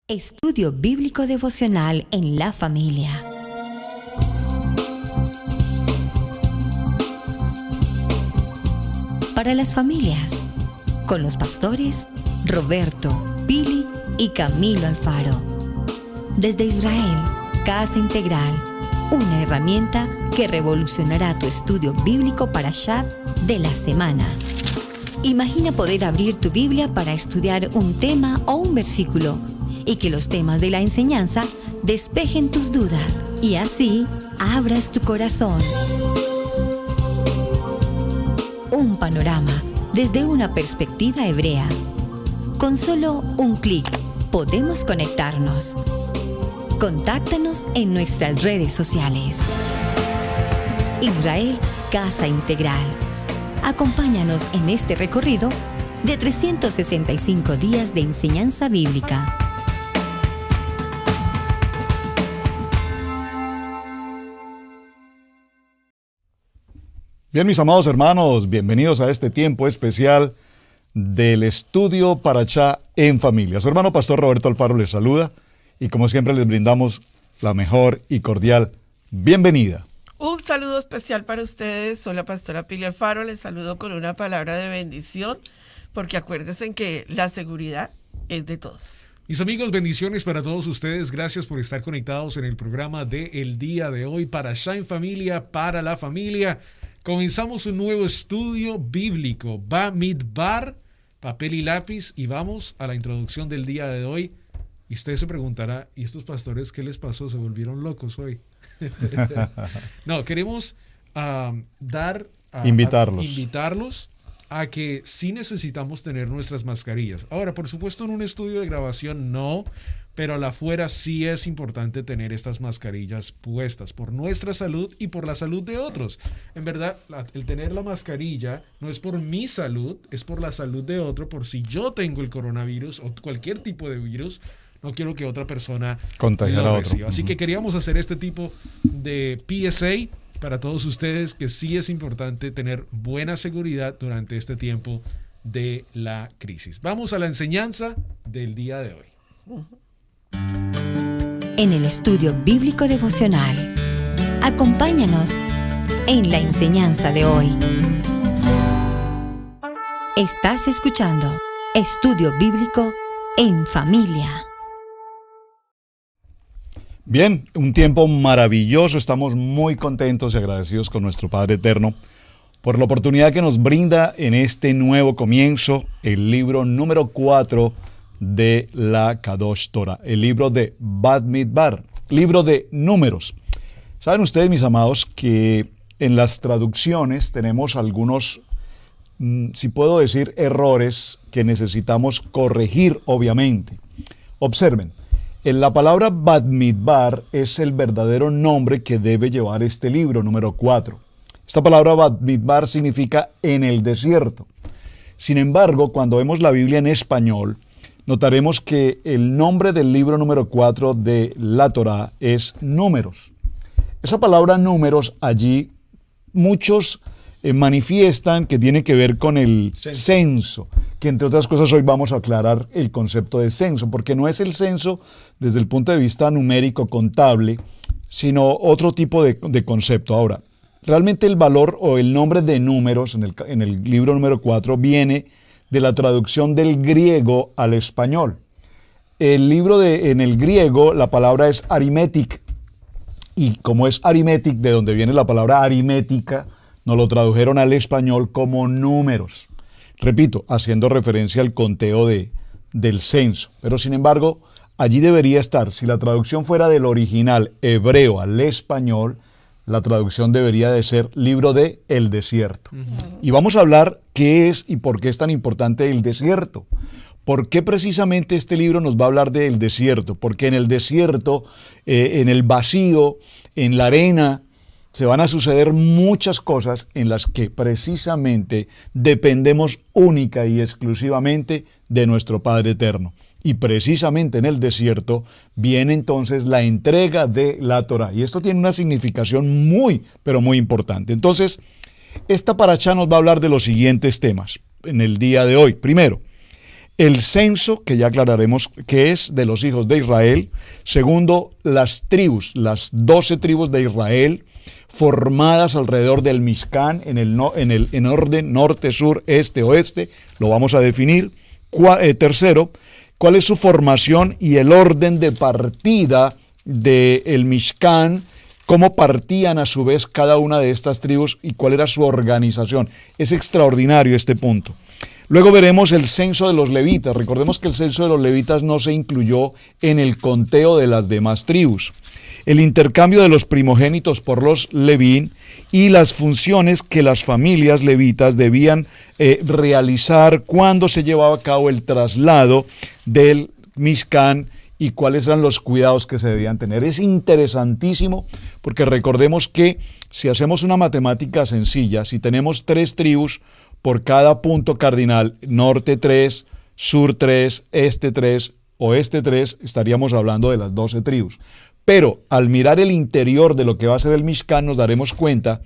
Estudio Bíblico Devocional en la Familia. Para las familias, con los pastores Roberto, Pili y Camilo Alfaro. Desde Israel, Casa Integral, una herramienta que revolucionará tu estudio bíblico Parashat de la semana. Imagina poder abrir tu Biblia para estudiar un tema o un versículo y que los temas de la enseñanza despejen tus dudas y así abras tu corazón. Un panorama desde una perspectiva hebrea. Con solo un clic podemos conectarnos. Contáctanos en nuestras redes sociales. Israel Casa Integral. Acompáñanos en este recorrido de 365 días de enseñanza bíblica. Bien, mis amados hermanos, bienvenidos a este tiempo especial del estudio Parashá en familia. Su hermano pastor Roberto Alfaro les saluda y como siempre les brindamos la mejor y cordial bienvenida. Un saludo especial para ustedes. Soy la pastora Pili Alfaro. Les saludo con una palabra de bendición porque acuérdense que la seguridad es de todos. Mis amigos, bendiciones para todos ustedes. Gracias por estar conectados en el programa del día de hoy, Parashá en familia, para la familia. Comenzamos un nuevo estudio bíblico, Bamidbar, papel y lápiz, y vamos a la introducción del día de hoy. Y usted se preguntará, ¿y estos pastores qué les pasó? ¿Se volvieron locos hoy? No, queremos invitarlos a que sí necesitamos tener nuestras mascarillas. Ahora, por supuesto, en un estudio de grabación no, pero al afuera sí es importante tener estas mascarillas puestas por nuestra salud y por la salud de otros. En verdad, el tener la mascarilla no es por mi salud, es por la salud de otro, por si yo tengo el coronavirus o cualquier tipo de virus, no quiero que otra persona contagiar a otro. Así que queríamos hacer este tipo de PSA para todos ustedes, que sí es importante tener buena seguridad durante este tiempo de la crisis. Vamos a la enseñanza del día de hoy. En el estudio bíblico devocional, acompáñanos en la enseñanza de hoy. Estás escuchando Estudio Bíblico en Familia. Bien, un tiempo maravilloso. Estamos muy contentos y agradecidos con nuestro Padre Eterno por la oportunidad que nos brinda en este nuevo comienzo, el libro número 4 de la Kadosh Torah, el libro de Bamidbar, libro de números. Saben ustedes, mis amados, que en las traducciones tenemos algunos, si puedo decir, errores que necesitamos corregir, obviamente. Observen, en la palabra Bamidbar es el verdadero nombre que debe llevar este libro número 4. Esta palabra Bamidbar significa en el desierto. Sin embargo, cuando vemos la Biblia en español, notaremos que el nombre del libro número 4 de la Torá es números. Esa palabra números allí muchos manifiestan que tiene que ver con el censo, que entre otras cosas hoy vamos a aclarar el concepto de censo, porque no es el censo desde el punto de vista numérico contable, sino otro tipo de concepto. Ahora, realmente el valor o el nombre de números en el libro número 4 viene de la traducción del griego al español. En el griego la palabra es arimetic, y como es arimetic, de donde viene la palabra aritmética, nos lo tradujeron al español como números. Repito, haciendo referencia al conteo del censo. Pero sin embargo, allí debería estar, si la traducción fuera del original hebreo al español, la traducción debería de ser libro de el desierto. Y vamos a hablar qué es y por qué es tan importante el desierto. ¿Por qué precisamente este libro nos va a hablar del desierto? Porque en el desierto, en el vacío, en la arena, se van a suceder muchas cosas en las que precisamente dependemos única y exclusivamente de nuestro Padre Eterno. Y precisamente en el desierto viene entonces la entrega de la Torá. Y esto tiene una significación muy, pero muy importante. Entonces, esta parashá nos va a hablar de los siguientes temas en el día de hoy. Primero, el censo, que ya aclararemos que es de los hijos de Israel. Segundo, las tribus, las 12 tribus de Israel, formadas alrededor del Mishkan, en orden norte, sur, este, oeste, lo vamos a definir. Tercero, cuál es su formación y el orden de partida del Mishkan, cómo partían a su vez cada una de estas tribus y cuál era su organización. Es extraordinario este punto. Luego veremos el censo de los levitas. Recordemos que el censo de los levitas no se incluyó en el conteo de las demás tribus. El intercambio de los primogénitos por los levín y las funciones que las familias levitas debían realizar cuando se llevaba a cabo el traslado del Mishkan y cuáles eran los cuidados que se debían tener. Es interesantísimo porque recordemos que si hacemos una matemática sencilla, si tenemos 3 tribus por cada punto cardinal, norte 3, sur 3, este 3, oeste 3, estaríamos hablando de las 12 tribus. Pero al mirar el interior de lo que va a ser el Mishkan, nos daremos cuenta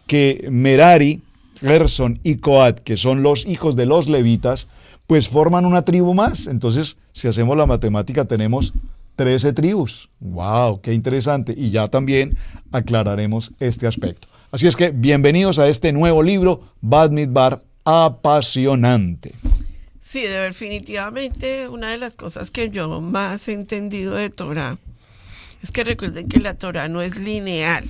que Merari, Gerson y Coat, que son los hijos de los levitas, pues forman una tribu más. Entonces, si hacemos la matemática, tenemos 13 tribus. ¡Wow! ¡Qué interesante! Y ya también aclararemos este aspecto. Así es que, bienvenidos a este nuevo libro, Bamidbar, apasionante. Sí, definitivamente una de las cosas que yo más he entendido de Torah es que recuerden que la Torah no es lineal.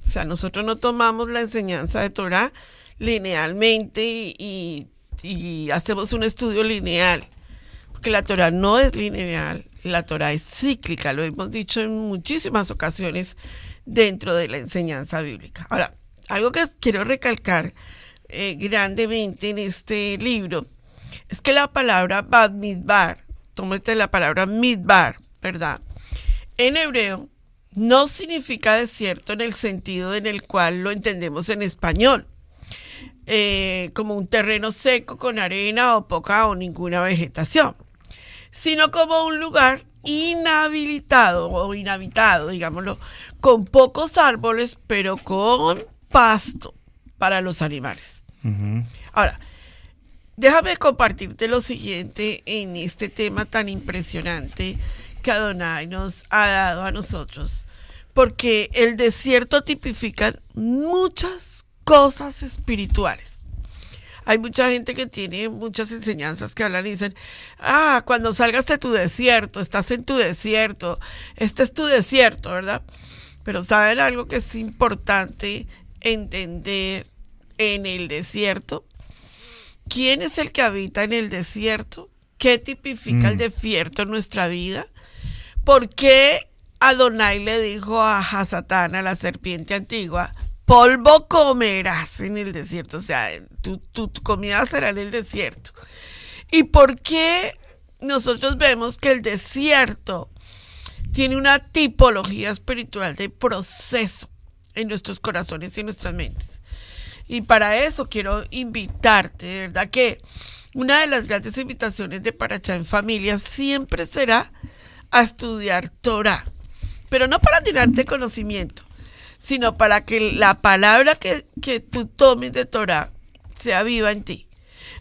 O sea, nosotros no tomamos la enseñanza de Torah linealmente y hacemos un estudio lineal. Porque la Torah no es lineal, la Torah es cíclica, lo hemos dicho en muchísimas ocasiones dentro de la enseñanza bíblica. Ahora, algo que quiero recalcar grandemente en este libro es que la palabra Bamidbar, tómate la palabra midbar, ¿verdad? En hebreo no significa desierto en el sentido en el cual lo entendemos en español, como un terreno seco con arena o poca o ninguna vegetación, sino como un lugar inhabilitado o inhabitado, digámoslo, con pocos árboles, pero con pasto para los animales. Uh-huh. Ahora, déjame compartirte lo siguiente en este tema tan impresionante que Adonai nos ha dado a nosotros, porque el desierto tipifica muchas cosas espirituales. Hay mucha gente que tiene muchas enseñanzas que hablan y dicen, cuando salgas de tu desierto, estás en tu desierto, este es tu desierto, ¿verdad? Pero ¿saben algo que es importante entender en el desierto? ¿Quién es el que habita en el desierto? ¿Qué tipifica el desierto en nuestra vida? ¿Por qué Adonai le dijo a Satán, a la serpiente antigua, polvo comerás en el desierto? O sea, tu comida será en el desierto. ¿Y por qué nosotros vemos que el desierto tiene una tipología espiritual de proceso en nuestros corazones y en nuestras mentes? Y para eso quiero invitarte, de verdad que una de las grandes invitaciones de Parashá en Familia siempre será a estudiar Torah, pero no para tirarte conocimiento, sino para que la palabra que tú tomes de Torah sea viva en ti.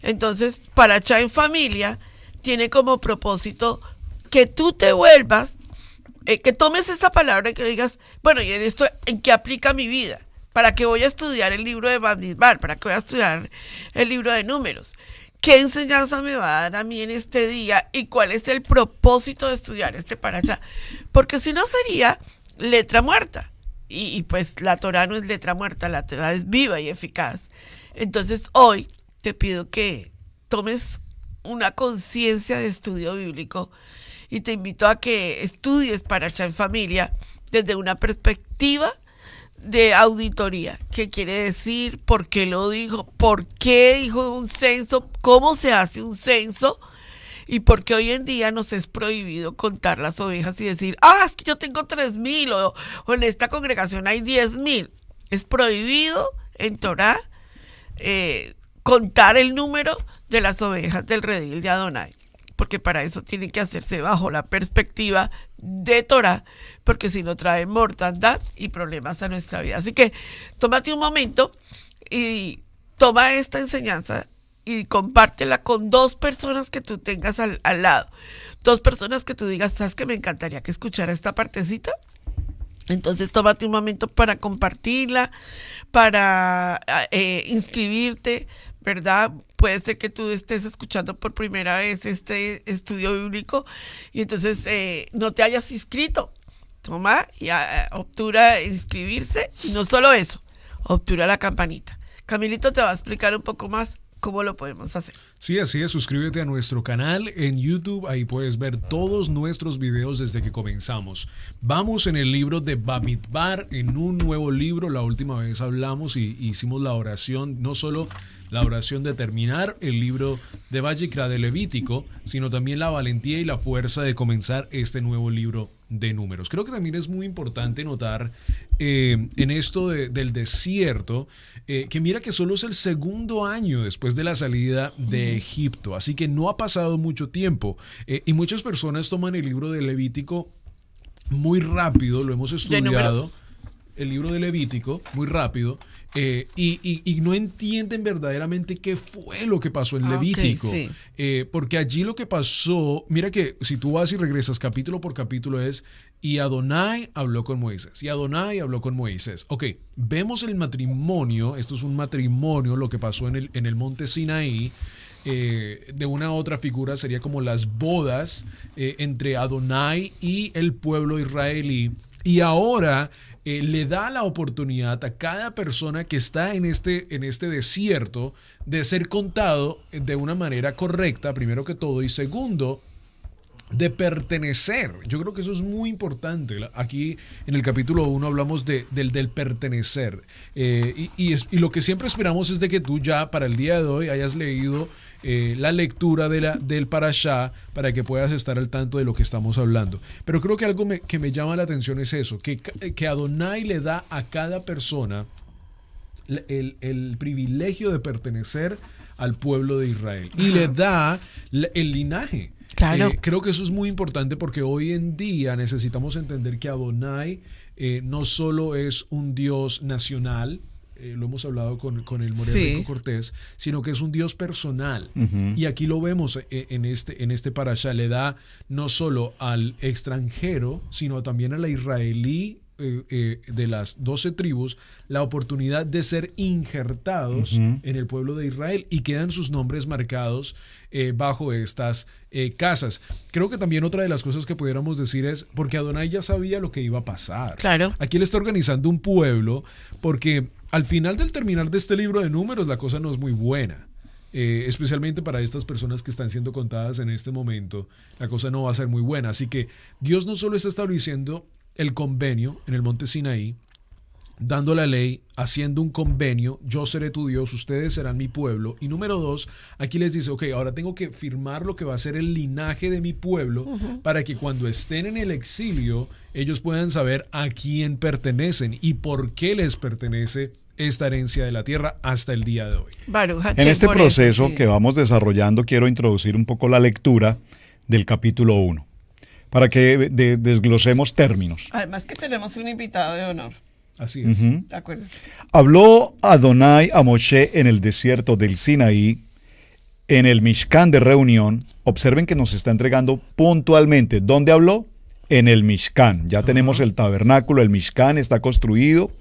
Entonces, Parashá en Familia tiene como propósito que tú te vuelvas, que tomes esa palabra y que digas, bueno, ¿y en esto en qué aplica mi vida? ¿Para qué voy a estudiar el libro de Bamidbar? ¿Para qué voy a estudiar el libro de Números? ¿Qué enseñanza me va a dar a mí en este día? ¿Y cuál es el propósito de estudiar este Parashá? Porque si no sería letra muerta. Y pues la Torah no es letra muerta, la Torah es viva y eficaz. Entonces hoy te pido que tomes una conciencia de estudio bíblico y te invito a que estudies Parashá en Familia desde una perspectiva de auditoría. ¿Qué quiere decir? ¿Por qué lo dijo? ¿Por qué dijo un censo? ¿Cómo se hace un censo? Y por qué hoy en día nos es prohibido contar las ovejas y decir, es que yo tengo 3,000 o en esta congregación hay 10,000. Es prohibido en Torah contar el número de las ovejas del redil de Adonai, porque para eso tiene que hacerse bajo la perspectiva de Torah, porque si no trae mortandad y problemas a nuestra vida. Así que tómate un momento y toma esta enseñanza y compártela con 2 personas que tú tengas al lado. 2 personas que tú digas, ¿sabes qué? Me encantaría que escuchara esta partecita. Entonces tómate un momento para compartirla, para inscribirte, ¿verdad? Puede ser que tú estés escuchando por primera vez este estudio bíblico y entonces no te hayas inscrito. Toma y obtura inscribirse, y no solo eso, obtura la campanita. Camilito te va a explicar un poco más cómo lo podemos hacer. Sí, así es, suscríbete a nuestro canal en YouTube, ahí puedes ver todos nuestros videos desde que comenzamos. Vamos en el libro de Bamidbar, en un nuevo libro. La última vez hablamos y hicimos la oración, no solo la oración de terminar el libro de Vayikra de Levítico, sino también la valentía y la fuerza de comenzar este nuevo libro de Números. Creo que también es muy importante notar en esto del desierto, que mira que solo es el segundo año después de la salida de Egipto, así que no ha pasado mucho tiempo, y muchas personas toman el libro de Levítico muy rápido, lo hemos estudiado, el libro de Levítico muy rápido, y no entienden verdaderamente qué fue lo que pasó en Levítico, sí. Porque allí lo que pasó, mira que si tú vas y regresas capítulo por capítulo es, y Adonai habló con Moisés, y Adonai habló con Moisés. Ok, vemos el matrimonio, esto es un matrimonio, lo que pasó en el monte Sinaí. De una otra figura sería como las bodas entre Adonai y el pueblo israelí, y ahora le da la oportunidad a cada persona que está en este desierto de ser contado de una manera correcta, primero que todo, y segundo, de pertenecer. Yo creo que eso es muy importante. Aquí en el capítulo 1 hablamos del pertenecer. Y lo que siempre esperamos es de que tú ya para el día de hoy hayas leído la lectura del Parashá para que puedas estar al tanto de lo que estamos hablando. Pero creo que algo que me llama la atención es eso, que Adonai le da a cada persona el privilegio de pertenecer al pueblo de Israel. Y le da el linaje. Claro. Creo que eso es muy importante porque hoy en día necesitamos entender que Adonai no solo es un Dios nacional, lo hemos hablado con el Moreno Rico Cortés, sino que es un Dios personal. Y aquí lo vemos en este parashá, le da no solo al extranjero, sino también a la israelí de las 12 tribus la oportunidad de ser injertados en el pueblo de Israel y quedan sus nombres marcados bajo estas casas. Creo que también otra de las cosas que pudiéramos decir es porque Adonai ya sabía lo que iba a pasar. Claro. Aquí él está organizando un pueblo porque al final del terminar de este libro de Números la cosa no es muy buena. Especialmente para estas personas que están siendo contadas en este momento, la cosa no va a ser muy buena. Así que Dios no solo está estableciendo el convenio en el monte Sinaí, dando la ley, haciendo un convenio, yo seré tu Dios, ustedes serán mi pueblo. Y número 2, aquí les dice, ok, ahora tengo que firmar lo que va a ser el linaje de mi pueblo para que cuando estén en el exilio, ellos puedan saber a quién pertenecen y por qué les pertenece esta herencia de la tierra hasta el día de hoy. En este proceso que vamos desarrollando, quiero introducir un poco la lectura del capítulo 1. Para que desglosemos términos. Además que tenemos un invitado de honor. Así es. Acuérdense. Habló Adonai a Moshe en el desierto del Sinaí, en el Mishkan de reunión. Observen que nos está entregando puntualmente. ¿Dónde habló? En el Mishkan. Ya tenemos el tabernáculo, el Mishkan está construido.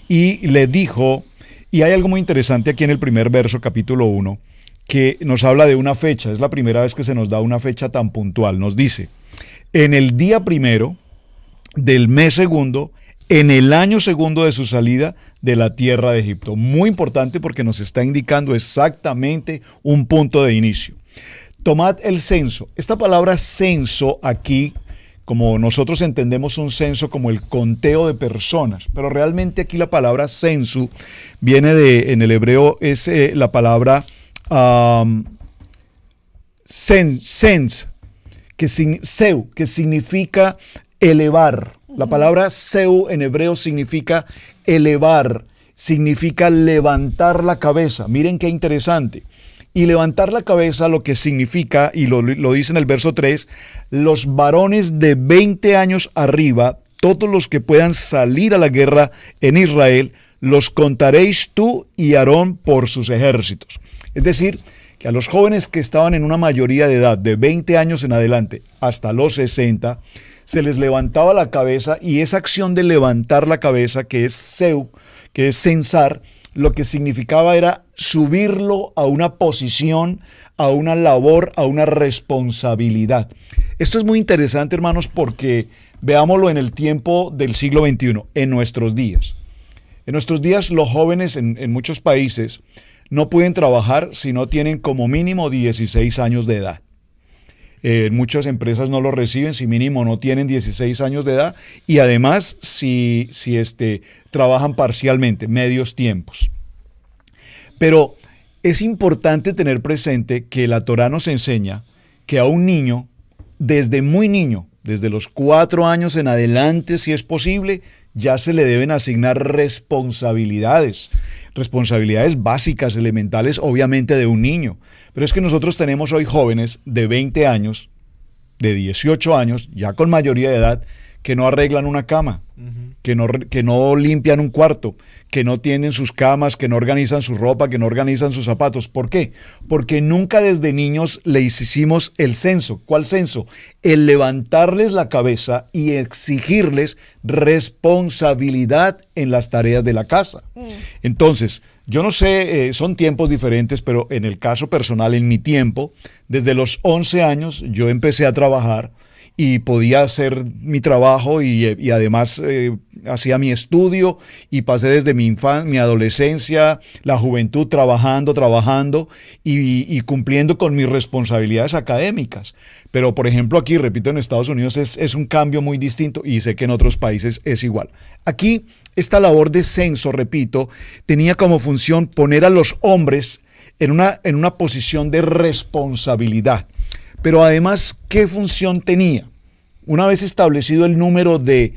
Y le dijo, y hay algo muy interesante aquí en el primer verso, capítulo 1, que nos habla de una fecha. Es la primera vez que se nos da una fecha tan puntual. Nos dice, en el día primero del mes segundo, en el año segundo de su salida de la tierra de Egipto. Muy importante porque nos está indicando exactamente un punto de inicio. Tomad el censo. Esta palabra censo aquí, como nosotros entendemos un censo como el conteo de personas, pero realmente aquí la palabra censo viene en el hebreo es la palabra sens, que significa elevar. La palabra seu en hebreo significa elevar, significa levantar la cabeza. Miren qué interesante. Y levantar la cabeza lo que significa, y lo dice en el verso 3, los varones de 20 años arriba, todos los que puedan salir a la guerra en Israel, los contaréis tú y Aarón por sus ejércitos. Es decir, que a los jóvenes que estaban en una mayoría de edad, de 20 años en adelante hasta los 60, se les levantaba la cabeza, y esa acción de levantar la cabeza, que es seu, que es censar, lo que significaba era subirlo a una posición, a una labor, a una responsabilidad. Esto es muy interesante, hermanos, porque veámoslo en el tiempo del siglo XXI, en nuestros días. En nuestros días los jóvenes en muchos países no pueden trabajar si no tienen como mínimo 16 años de edad. Muchas empresas no lo reciben si mínimo no tienen 16 años de edad, y además si trabajan parcialmente, medios tiempos. Pero es importante tener presente que la Torá nos enseña que a un niño, desde muy niño, desde los 4 años en adelante, si es posible, ya se le deben asignar responsabilidades básicas, elementales, obviamente de un niño. Pero es que nosotros tenemos hoy jóvenes de 20 años, de 18 años, ya con mayoría de edad, que no arreglan una cama, que no limpian un cuarto, que no tienden sus camas, que no organizan su ropa, que no organizan sus zapatos. ¿Por qué? Porque nunca desde niños les hicimos el censo. ¿Cuál censo? El levantarles la cabeza y exigirles responsabilidad en las tareas de la casa. Entonces, yo no sé, son tiempos diferentes, pero en el caso personal, en mi tiempo, desde los 11 años yo empecé a trabajar y podía hacer mi trabajo y además hacía mi estudio, y pasé desde mi adolescencia, la juventud trabajando y cumpliendo con mis responsabilidades académicas. Pero por ejemplo aquí, repito, en Estados Unidos es un cambio muy distinto, y sé que en otros países es igual. Aquí esta labor de censo, repito, tenía como función poner a los hombres en una posición de responsabilidad. Pero además, ¿qué función tenía? Una vez establecido el número de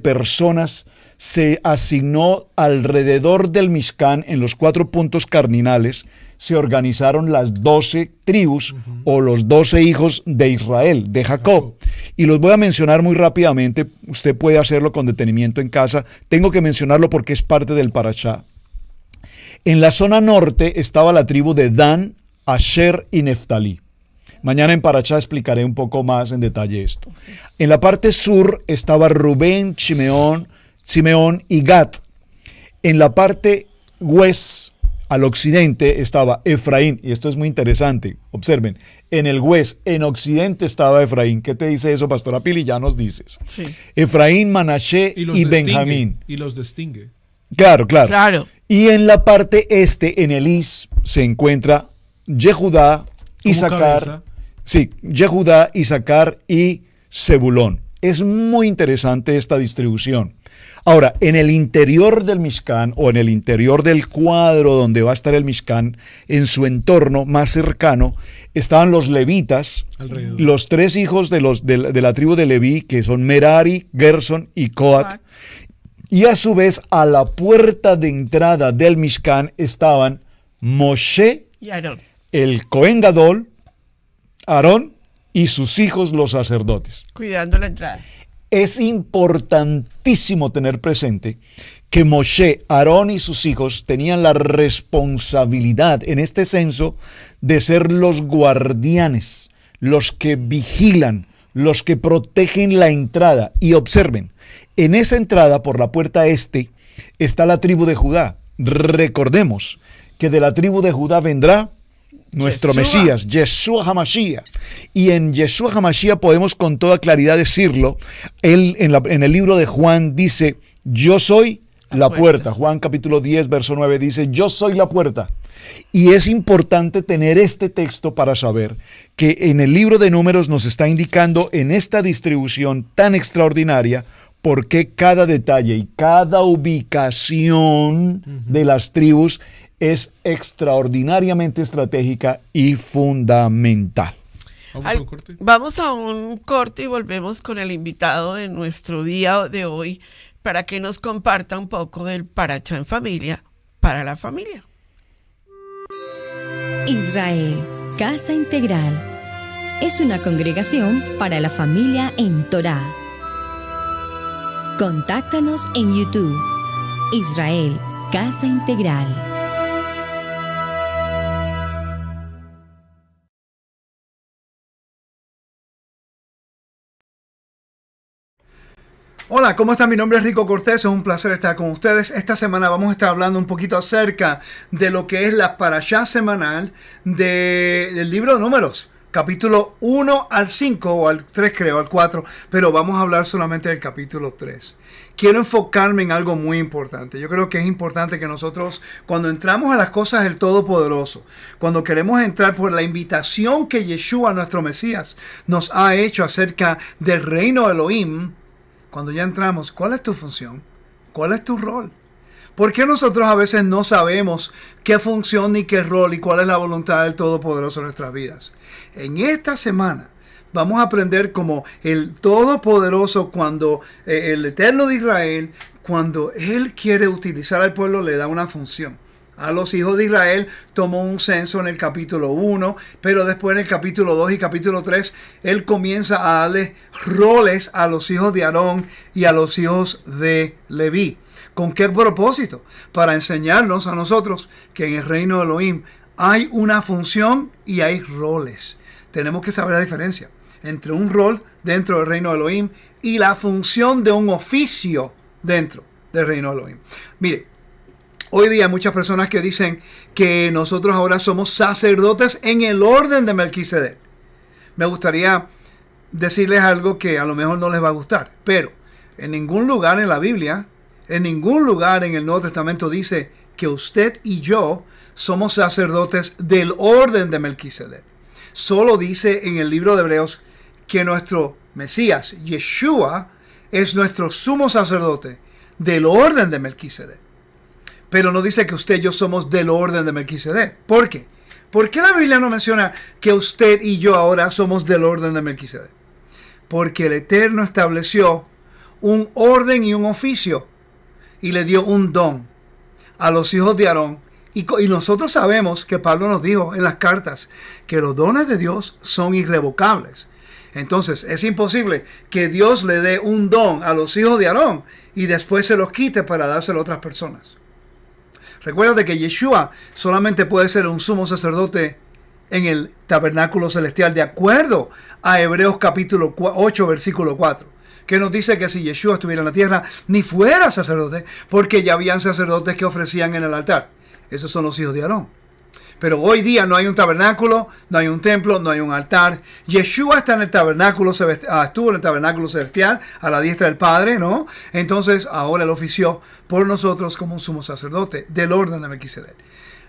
personas, se asignó alrededor del Mishkan, en los 4 puntos cardinales, se organizaron las 12 tribus o los 12 hijos de Israel, de Jacob. Y los voy a mencionar muy rápidamente, usted puede hacerlo con detenimiento en casa. Tengo que mencionarlo porque es parte del Parashá. En la zona norte estaba la tribu de Dan, Asher y Neftalí. Mañana en Parashá explicaré un poco más en detalle esto. En la parte sur estaba Rubén, Simeón y Gad. En la parte west, al occidente, estaba Efraín. Y esto es muy interesante. Observen, en el west, en occidente estaba Efraín. ¿Qué te dice eso, Pastora Pili? Ya nos dices. Sí. Efraín, Manashe y Benjamín. Y los distingue. Claro. Y en la parte este, en el is, se encuentra Yehudá, Isaacar. Sí, Yehudá, Isaacar y Zebulón. Es muy interesante esta distribución. Ahora, en el interior del Mishkan, o en el interior del cuadro donde va a estar el Mishkan, en su entorno más cercano, estaban los levitas, alrededor. Los 3 hijos de la tribu de Leví, que son Merari, Gerson y Coat. Y a su vez, a la puerta de entrada del Mishkan estaban Moshe, y Aarón, el Cohen Gadol, Aarón y sus hijos los sacerdotes. Cuidando la entrada. Es importantísimo tener presente que Moshe, Aarón y sus hijos tenían la responsabilidad en este censo de ser los guardianes, los que vigilan, los que protegen la entrada. Y observen, en esa entrada por la puerta este está la tribu de Judá. Recordemos que de la tribu de Judá vendrá nuestro Yeshua. Mesías, Yeshua HaMashiach. Y en Yeshua HaMashiach podemos con toda claridad decirlo. Él en el libro de Juan dice, yo soy la puerta. Juan capítulo 10, verso 9 dice, yo soy la puerta. Y es importante tener este texto para saber que en el libro de Números nos está indicando en esta distribución tan extraordinaria por qué cada detalle y cada ubicación de las tribus es extraordinariamente estratégica y fundamental. Vamos a un corte y volvemos con el invitado de nuestro día de hoy para que nos comparta un poco del Parashá en familia para la familia. Israel, Casa Integral, es una congregación para la familia en Torá. Contáctanos en YouTube, Israel, Casa Integral. Hola, ¿cómo están? Mi nombre es Rico Cortés, es un placer estar con ustedes. Esta semana vamos a estar hablando un poquito acerca de lo que es la parashá semanal del libro de Números, capítulo 1 al 5, o al 3 creo, al 4, pero vamos a hablar solamente del capítulo 3. Quiero enfocarme en algo muy importante. Yo creo que es importante que nosotros, cuando entramos a las cosas del Todopoderoso, cuando queremos entrar por la invitación que Yeshua, nuestro Mesías, nos ha hecho acerca del reino de Elohim, cuando ya entramos, ¿cuál es tu función? ¿Cuál es tu rol? ¿Por qué nosotros a veces no sabemos qué función ni qué rol y cuál es la voluntad del Todopoderoso en nuestras vidas? En esta semana vamos a aprender cómo el Todopoderoso, cuando el Eterno de Israel, cuando Él quiere utilizar al pueblo, le da una función. A los hijos de Israel tomó un censo en el capítulo 1, pero después en el capítulo 2 y capítulo 3, Él comienza a darle roles a los hijos de Aarón y a los hijos de Leví. ¿Con qué propósito? Para enseñarnos a nosotros que en el reino de Elohim hay una función y hay roles. Tenemos que saber la diferencia entre un rol dentro del reino de Elohim y la función de un oficio dentro del reino de Elohim. Mire, hoy día hay muchas personas que dicen que nosotros ahora somos sacerdotes en el orden de Melquisedec. Me gustaría decirles algo que a lo mejor no les va a gustar, pero en ningún lugar en la Biblia, en ningún lugar en el Nuevo Testamento dice que usted y yo somos sacerdotes del orden de Melquisedec. Solo dice en el libro de Hebreos que nuestro Mesías, Yeshua, es nuestro sumo sacerdote del orden de Melquisedec. Pero no dice que usted y yo somos del orden de Melquisedec. ¿Por qué? ¿Por qué la Biblia no menciona que usted y yo ahora somos del orden de Melquisedec? Porque el Eterno estableció un orden y un oficio y le dio un don a los hijos de Aarón. Y nosotros sabemos que Pablo nos dijo en las cartas que los dones de Dios son irrevocables. Entonces es imposible que Dios le dé un don a los hijos de Aarón y después se los quite para dárselo a otras personas. Recuerda que Yeshua solamente puede ser un sumo sacerdote en el tabernáculo celestial, de acuerdo a Hebreos capítulo 8, versículo 4, que nos dice que si Yeshua estuviera en la tierra, ni fuera sacerdote, porque ya habían sacerdotes que ofrecían en el altar. Esos son los hijos de Aarón. Pero hoy día no hay un tabernáculo, no hay un templo, no hay un altar. Yeshua está en el tabernáculo, estuvo en el tabernáculo celestial a la diestra del Padre, ¿no? Entonces ahora Él ofició por nosotros como un sumo sacerdote del orden de Melquisedec.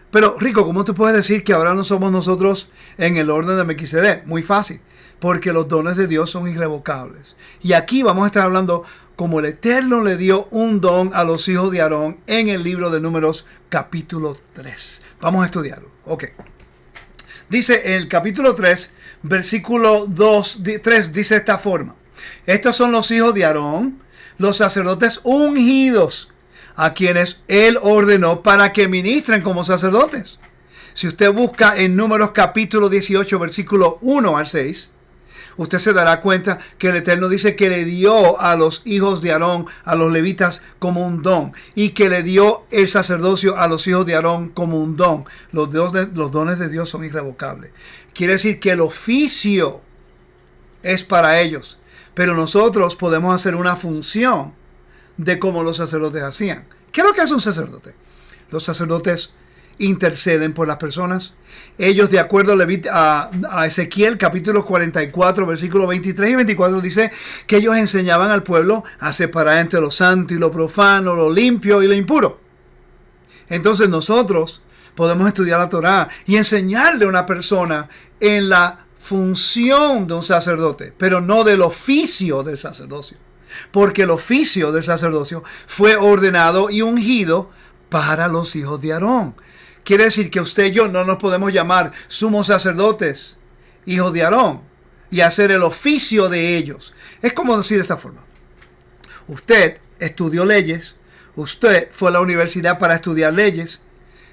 Pero Rico, ¿cómo tú puedes decir que ahora no somos nosotros en el orden de Melquisedec? Muy fácil, porque los dones de Dios son irrevocables. Y aquí vamos a estar hablando como el Eterno le dio un don a los hijos de Aarón en el libro de Números capítulo 3. Vamos a estudiarlo. Ok. Dice en el capítulo 3, versículo 3, dice de esta forma. Estos son los hijos de Aarón, los sacerdotes ungidos, a quienes él ordenó para que ministren como sacerdotes. Si usted busca en Números capítulo 18, versículo 1 al 6, usted se dará cuenta que el Eterno dice que le dio a los hijos de Aarón, a los levitas, como un don. Y que le dio el sacerdocio a los hijos de Aarón como un don. Los dones de Dios son irrevocables. Quiere decir que el oficio es para ellos. Pero nosotros podemos hacer una función de cómo los sacerdotes hacían. ¿Qué es lo que hace un sacerdote? Los sacerdotes interceden por las personas. Ellos, de acuerdo a Ezequiel capítulo 44 versículos 23 y 24, dice que ellos enseñaban al pueblo a separar entre lo santo y lo profano, lo limpio y lo impuro. Entonces nosotros podemos estudiar la Torá y enseñarle a una persona en la función de un sacerdote, pero no del oficio del sacerdocio, porque el oficio del sacerdocio fue ordenado y ungido para los hijos de Aarón. Quiere decir que usted y yo no nos podemos llamar sumos sacerdotes, hijos de Aarón, y hacer el oficio de ellos. Es como decir de esta forma. Usted estudió leyes, usted fue a la universidad para estudiar leyes,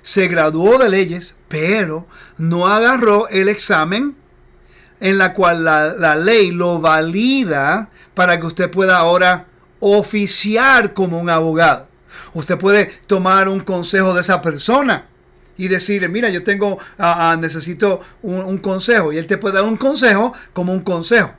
se graduó de leyes, pero no agarró el examen en la cual la ley lo valida para que usted pueda ahora oficiar como un abogado. Usted puede tomar un consejo de esa persona y decirle, mira, yo necesito un consejo. Y él te puede dar un consejo como un consejo.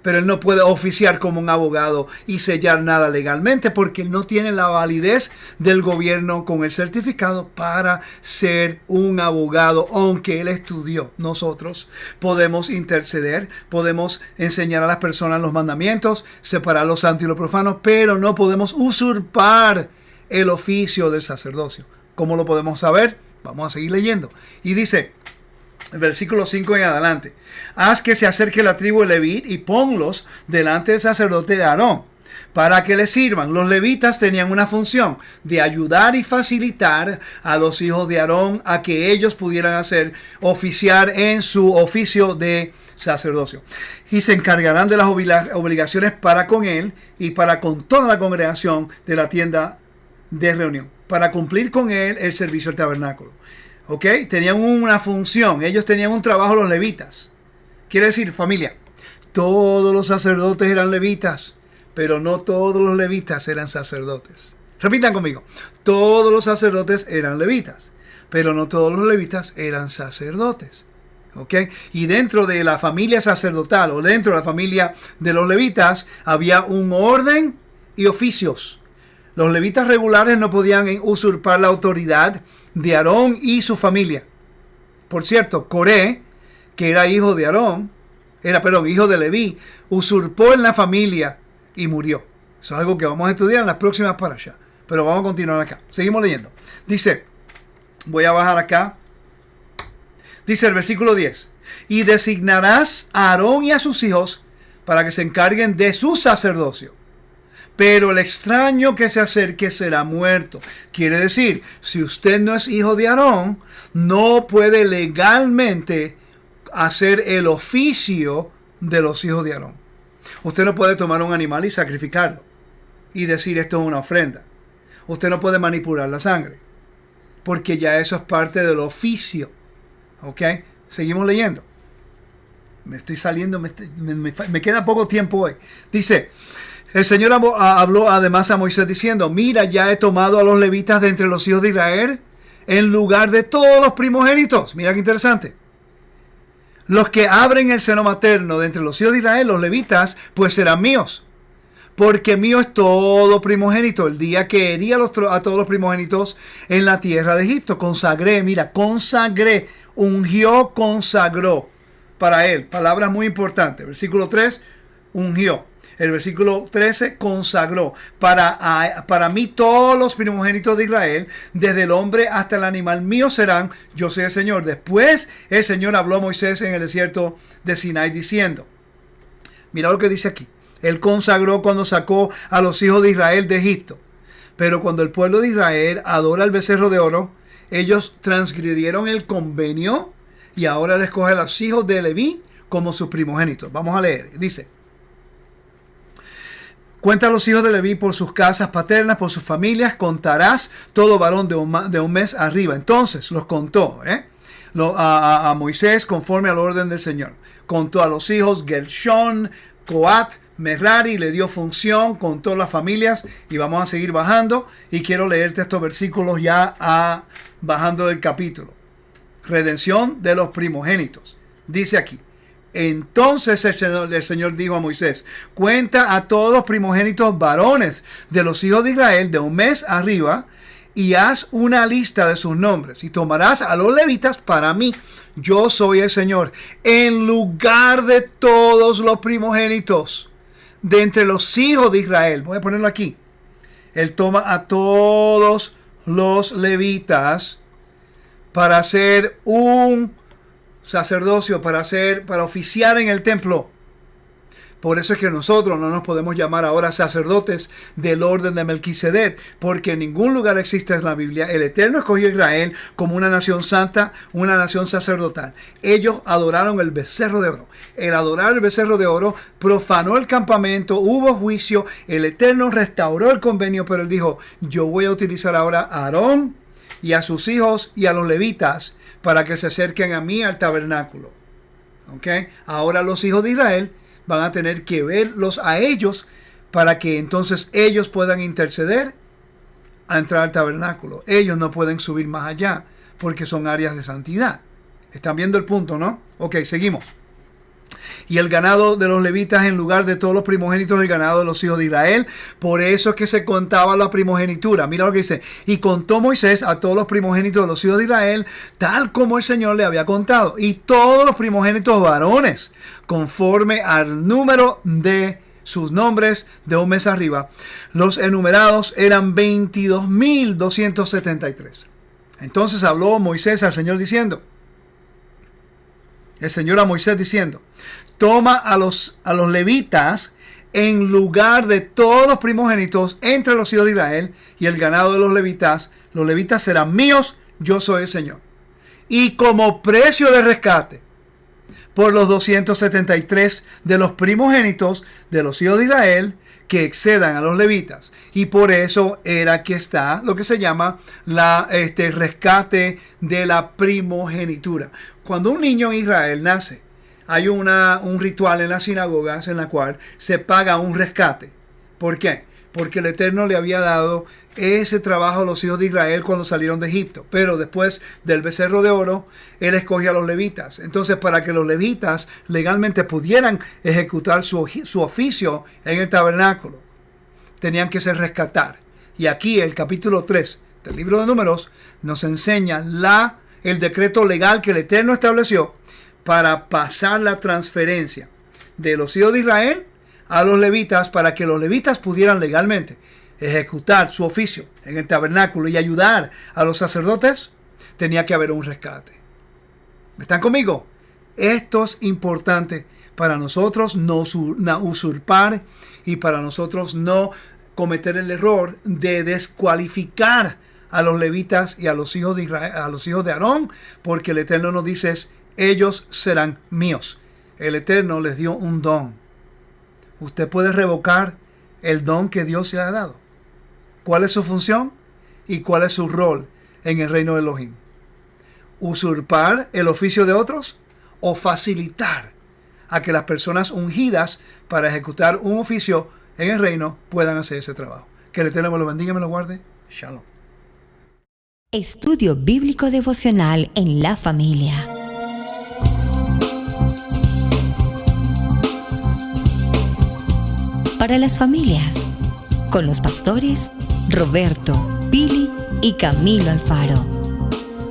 Pero él no puede oficiar como un abogado y sellar nada legalmente porque él no tiene la validez del gobierno con el certificado para ser un abogado, aunque él estudió. Nosotros podemos interceder, podemos enseñar a las personas los mandamientos, separar lo santo y lo profano, pero no podemos usurpar el oficio del sacerdocio. ¿Cómo lo podemos saber? Vamos a seguir leyendo. Y dice, el versículo 5 en adelante: haz que se acerque la tribu de Leví y ponlos delante del sacerdote de Aarón para que le sirvan. Los levitas tenían una función de ayudar y facilitar a los hijos de Aarón a que ellos pudieran oficiar en su oficio de sacerdocio. Y se encargarán de las obligaciones para con él y para con toda la congregación de la tienda de reunión, para cumplir con él el servicio del tabernáculo. ¿Ok? Tenían una función. Ellos tenían un trabajo, los levitas. Quiere decir, familia, todos los sacerdotes eran levitas, pero no todos los levitas eran sacerdotes. Repitan conmigo. Todos los sacerdotes eran levitas, pero no todos los levitas eran sacerdotes. ¿Ok? Y dentro de la familia sacerdotal o dentro de la familia de los levitas había un orden y oficios. Los levitas regulares no podían usurpar la autoridad de Aarón y su familia. Por cierto, Coré, que era hijo de hijo de Leví, usurpó en la familia y murió. Eso es algo que vamos a estudiar en las próximas parashas. Pero vamos a continuar acá. Seguimos leyendo. Dice, voy a bajar acá. Dice el versículo 10. Y designarás a Aarón y a sus hijos para que se encarguen de su sacerdocio. Pero el extraño que se acerque será muerto. Quiere decir, si usted no es hijo de Aarón, no puede legalmente hacer el oficio de los hijos de Aarón. Usted no puede tomar un animal y sacrificarlo y decir esto es una ofrenda. Usted no puede manipular la sangre, porque ya eso es parte del oficio. ¿Ok? Seguimos leyendo. Me estoy saliendo, me queda poco tiempo hoy. Dice, el Señor habló además a Moisés diciendo, mira, ya he tomado a los levitas de entre los hijos de Israel en lugar de todos los primogénitos. Mira qué interesante. Los que abren el seno materno de entre los hijos de Israel, los levitas, pues serán míos. Porque mío es todo primogénito. El día que herí a todos los primogénitos en la tierra de Egipto. Consagré, mira, consagré, ungió, consagró para él. Palabra muy importante. Versículo 3, ungió. El versículo 13, consagró. Para mí todos los primogénitos de Israel, desde el hombre hasta el animal, mío serán. Yo soy el Señor. Después el Señor habló a Moisés en el desierto de Sinai diciendo, mira lo que dice aquí. Él consagró cuando sacó a los hijos de Israel de Egipto. Pero cuando el pueblo de Israel adora el becerro de oro, ellos transgredieron el convenio y ahora les coge a los hijos de Leví como sus primogénitos. Vamos a leer. Dice, cuenta a los hijos de Leví por sus casas paternas, por sus familias, contarás todo varón de un mes arriba. Entonces los contó a Moisés conforme al orden del Señor. Contó a los hijos Gershón, Coat, Merari, le dio función con todas las familias y vamos a seguir bajando y quiero leerte estos versículos ya bajando del capítulo. Redención de los primogénitos. Dice aquí, entonces el Señor dijo a Moisés, cuenta a todos los primogénitos varones de los hijos de Israel de un mes arriba y haz una lista de sus nombres y tomarás a los levitas para mí. Yo soy el Señor, en lugar de todos los primogénitos de entre los hijos de Israel. Voy a ponerlo aquí. Él toma a todos los levitas para hacer un sacerdocio, para oficiar en el templo. Por eso es que nosotros no nos podemos llamar ahora sacerdotes del orden de Melquisedec, porque en ningún lugar existe en la Biblia. El Eterno escogió a Israel como una nación santa, una nación sacerdotal. Ellos adoraron el becerro de oro. El adorar el becerro de oro profanó el campamento, hubo juicio, el Eterno restauró el convenio, pero él dijo, yo voy a utilizar ahora a Aarón y a sus hijos y a los levitas para que se acerquen a mí al tabernáculo. ¿Ok? Ahora los hijos de Israel van a tener que verlos a ellos para que entonces ellos puedan interceder a entrar al tabernáculo. Ellos no pueden subir más allá porque son áreas de santidad. ¿Están viendo el punto, no? Ok, seguimos. Y el ganado de los levitas en lugar de todos los primogénitos del ganado de los hijos de Israel. Por eso es que se contaba la primogenitura. Mira lo que dice. Y contó Moisés a todos los primogénitos de los hijos de Israel, tal como el Señor le había contado. Y todos los primogénitos varones, conforme al número de sus nombres de un mes arriba. Los enumerados eran 22,273. Entonces habló Moisés al Señor diciendo, el Señor a Moisés diciendo, toma a los levitas en lugar de todos los primogénitos entre los hijos de Israel y el ganado de los levitas serán míos, yo soy el Señor. Y como precio de rescate por los 273 de los primogénitos de los hijos de Israel que excedan a los levitas. Y por eso era que está lo que se llama rescate de la primogenitura. Cuando un niño en Israel nace, hay un ritual en las sinagogas en la cual se paga un rescate. ¿Por qué? Porque el Eterno le había dado ese trabajo a los hijos de Israel cuando salieron de Egipto. Pero después del becerro de oro, Él escogió a los levitas. Entonces, para que los levitas legalmente pudieran ejecutar su oficio en el tabernáculo, tenían que ser rescatar. Y aquí el capítulo 3 del libro de Números nos enseña el decreto legal que el Eterno estableció para pasar la transferencia de los hijos de Israel a los levitas, para que los levitas pudieran legalmente ejecutar su oficio en el tabernáculo y ayudar a los sacerdotes. Tenía que haber un rescate. ¿Están conmigo? Esto es importante para nosotros no usurpar y para nosotros no cometer el error de descualificar a los levitas y a los hijos de Israel, a los hijos de Aarón, porque el Eterno nos dice, ellos serán míos. El Eterno les dio un don. Usted puede revocar el don que Dios le ha dado. ¿Cuál es su función y cuál es su rol en el reino de Elohim? ¿Usurpar el oficio de otros o facilitar a que las personas ungidas para ejecutar un oficio en el reino puedan hacer ese trabajo? Que el Eterno me lo bendiga y me lo guarde. Shalom. Estudio Bíblico Devocional en la familia. Para las familias, con los pastores Roberto, Pili y Camilo Alfaro.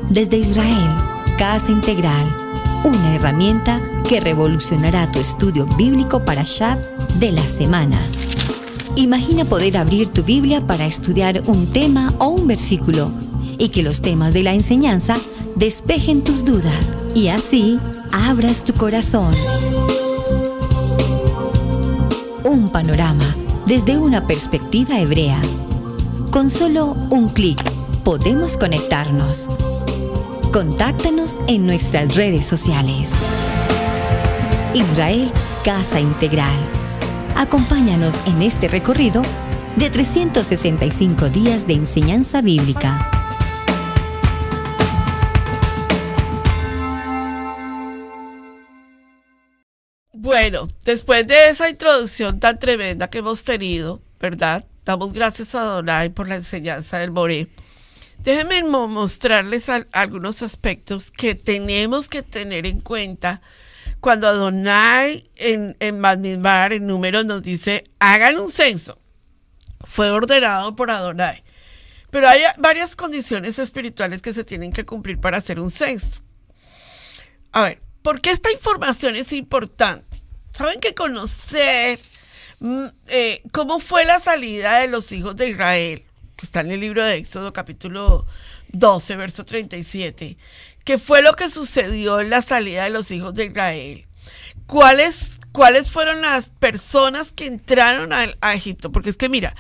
Desde Israel, Casa Integral, una herramienta que revolucionará tu estudio bíblico Parashat de la semana. Imagina poder abrir tu Biblia para estudiar un tema o un versículo y que los temas de la enseñanza despejen tus dudas y así abras tu corazón. Un panorama desde una perspectiva hebrea. Con solo un clic podemos conectarnos. Contáctanos en nuestras redes sociales. Israel Casa Integral. Acompáñanos en este recorrido de 365 días de enseñanza bíblica. Bueno, después de esa introducción tan tremenda que hemos tenido, ¿verdad? Damos gracias a Adonai por la enseñanza del Moré. Déjenme mostrarles algunos aspectos que tenemos que tener en cuenta cuando Adonai en Bamidbar, en Números, nos dice, hagan un censo. Fue ordenado por Adonai. Pero hay varias condiciones espirituales que se tienen que cumplir para hacer un censo. A ver, ¿por qué esta información es importante? Saben que conocer cómo fue la salida de los hijos de Israel, que está en el libro de Éxodo capítulo 12, verso 37, ¿qué fue lo que sucedió en la salida de los hijos de Israel? ¿Cuáles fueron las personas que entraron a Egipto? Porque es que mira,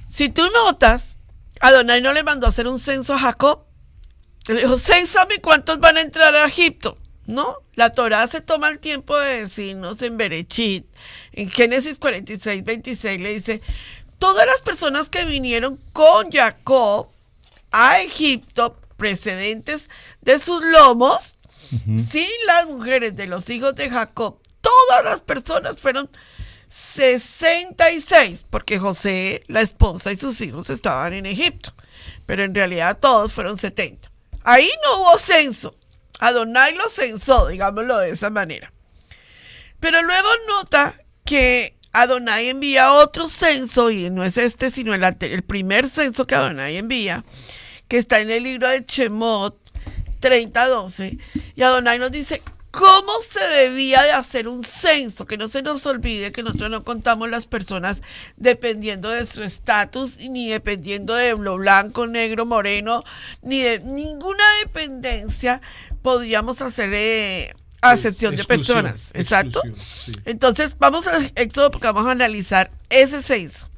si tú notas, Adonai no le mandó a hacer un censo a Jacob. Le dijo, cénsame cuántos van a entrar a Egipto. No, la Torá se toma el tiempo de decirnos en Berechit, en Génesis 46, 26, le dice, todas las personas que vinieron con Jacob a Egipto, precedentes de sus lomos, sin las mujeres de los hijos de Jacob, todas las personas fueron 66, porque José, la esposa y sus hijos estaban en Egipto, pero en realidad todos fueron 70. Ahí no hubo censo. Adonai lo censó, digámoslo de esa manera. Pero luego nota que Adonai envía otro censo, y no es este, sino el primer censo que Adonai envía, que está en el libro de Shemot 30:12, y Adonai nos dice cómo se debía de hacer un censo, que no se nos olvide que nosotros no contamos las personas dependiendo de su estatus, ni dependiendo de lo blanco, negro, moreno, ni de ninguna dependencia podríamos hacer acepción de personas. Exacto. Sí. Entonces vamos a Éxodo porque vamos a analizar ese censo.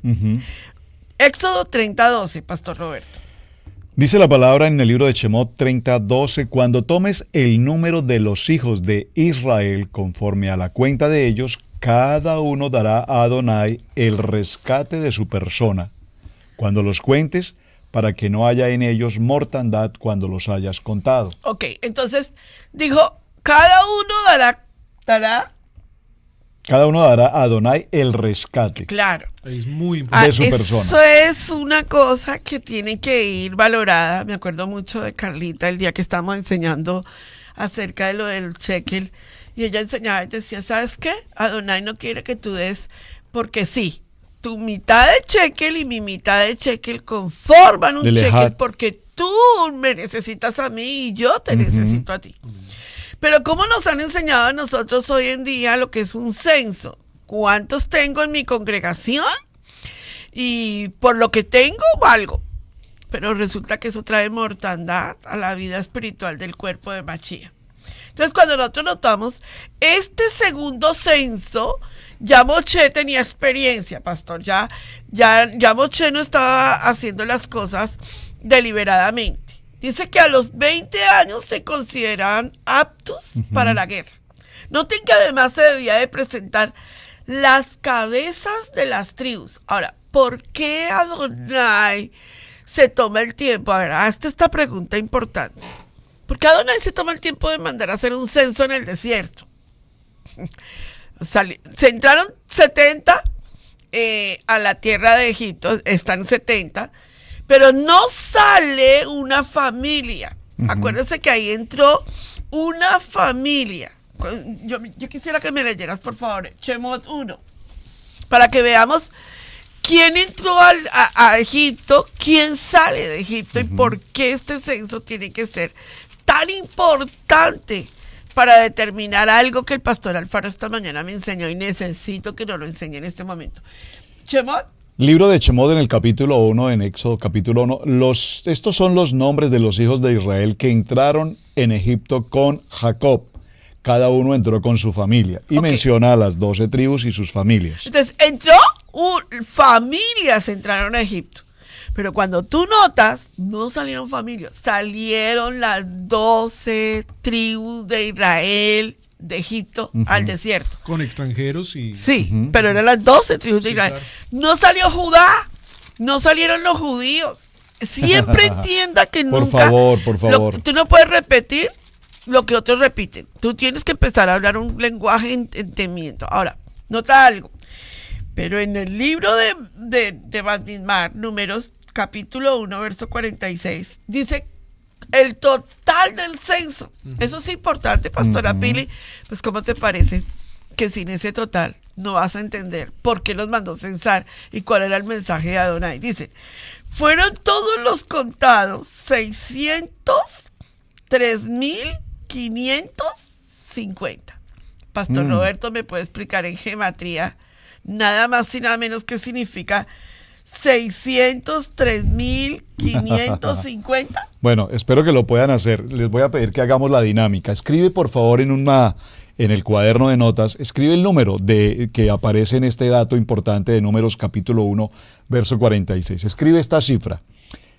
Éxodo 30:12, Pastor Roberto. Dice la palabra en el libro de Shemot 30:12, cuando tomes el número de los hijos de Israel conforme a la cuenta de ellos, cada uno dará a Adonai el rescate de su persona. Cuando los cuentes, para que no haya en ellos mortandad cuando los hayas contado. Ok, entonces dijo, cada uno dará, Cada uno dará a Adonai el rescate. claro. Es muy importante. De su persona. Eso es una cosa que tiene que ir valorada. Me acuerdo mucho de Carlita el día que estábamos enseñando acerca de lo del shekel. Y ella enseñaba y decía, ¿sabes qué? Adonai no quiere que tú des porque sí. Tu mitad de shekel y mi mitad de shekel conforman un shekel porque tú me necesitas a mí y yo te necesito a ti. Pero ¿cómo nos han enseñado a nosotros hoy en día lo que es un censo? ¿Cuántos tengo en mi congregación? Y por lo que tengo, valgo. Pero resulta que eso trae mortandad a la vida espiritual del cuerpo de Mashiach. Entonces, cuando nosotros notamos este segundo censo, ya Moshe tenía experiencia, pastor. Ya Moshe no estaba haciendo las cosas deliberadamente. Dice que a los 20 años se consideraban aptos para la guerra. Noten que además se debía de presentar las cabezas de las tribus. Ahora, ¿por qué Adonai se toma el tiempo? A ver, hazte esta pregunta importante. ¿Por qué Adonai se toma el tiempo de mandar a hacer un censo en el desierto? Se entraron 70 a la tierra de Egipto, están 70, pero no sale una familia. Acuérdense que ahí entró una familia. Yo quisiera que me leyeras, por favor, Shemot 1, para que veamos quién entró a Egipto, quién sale de Egipto y por qué este censo tiene que ser tan importante para determinar algo que el pastor Alfaro esta mañana me enseñó y necesito que nos lo enseñe en este momento. Shemot. Libro de Shemot en el capítulo 1, en Éxodo capítulo 1. Estos son los nombres de los hijos de Israel que entraron en Egipto con Jacob. Cada uno entró con su familia. Y menciona a las 12 tribus y sus familias. Entonces, familias entraron a Egipto. Pero cuando tú notas, no salieron familias, salieron las 12 tribus de Israel de Egipto al desierto. Con extranjeros y... Sí, pero eran las 12 tribus de Israel. Claro. No salió Judá, no salieron los judíos. Siempre entienda que nunca... Por favor. Tú no puedes repetir lo que otros repiten. Tú tienes que empezar a hablar un lenguaje de entendimiento. Ahora, nota algo. Pero en el libro de Bamidbar, Números, capítulo 1, verso 46, dice el total del censo. Eso es importante, pastora Pili. Pues, ¿cómo te parece que sin ese total no vas a entender por qué los mandó censar y cuál era el mensaje de Adonai? Dice, fueron todos los contados 603,550. Pastor Roberto, ¿me puede explicar en gematría nada más y nada menos qué significa 603,550? Bueno, espero que lo puedan hacer. Les voy a pedir que hagamos la dinámica. Escribe, por favor, en el cuaderno de notas, escribe el número que aparece en este dato importante de Números capítulo 1, verso 46. Escribe esta cifra,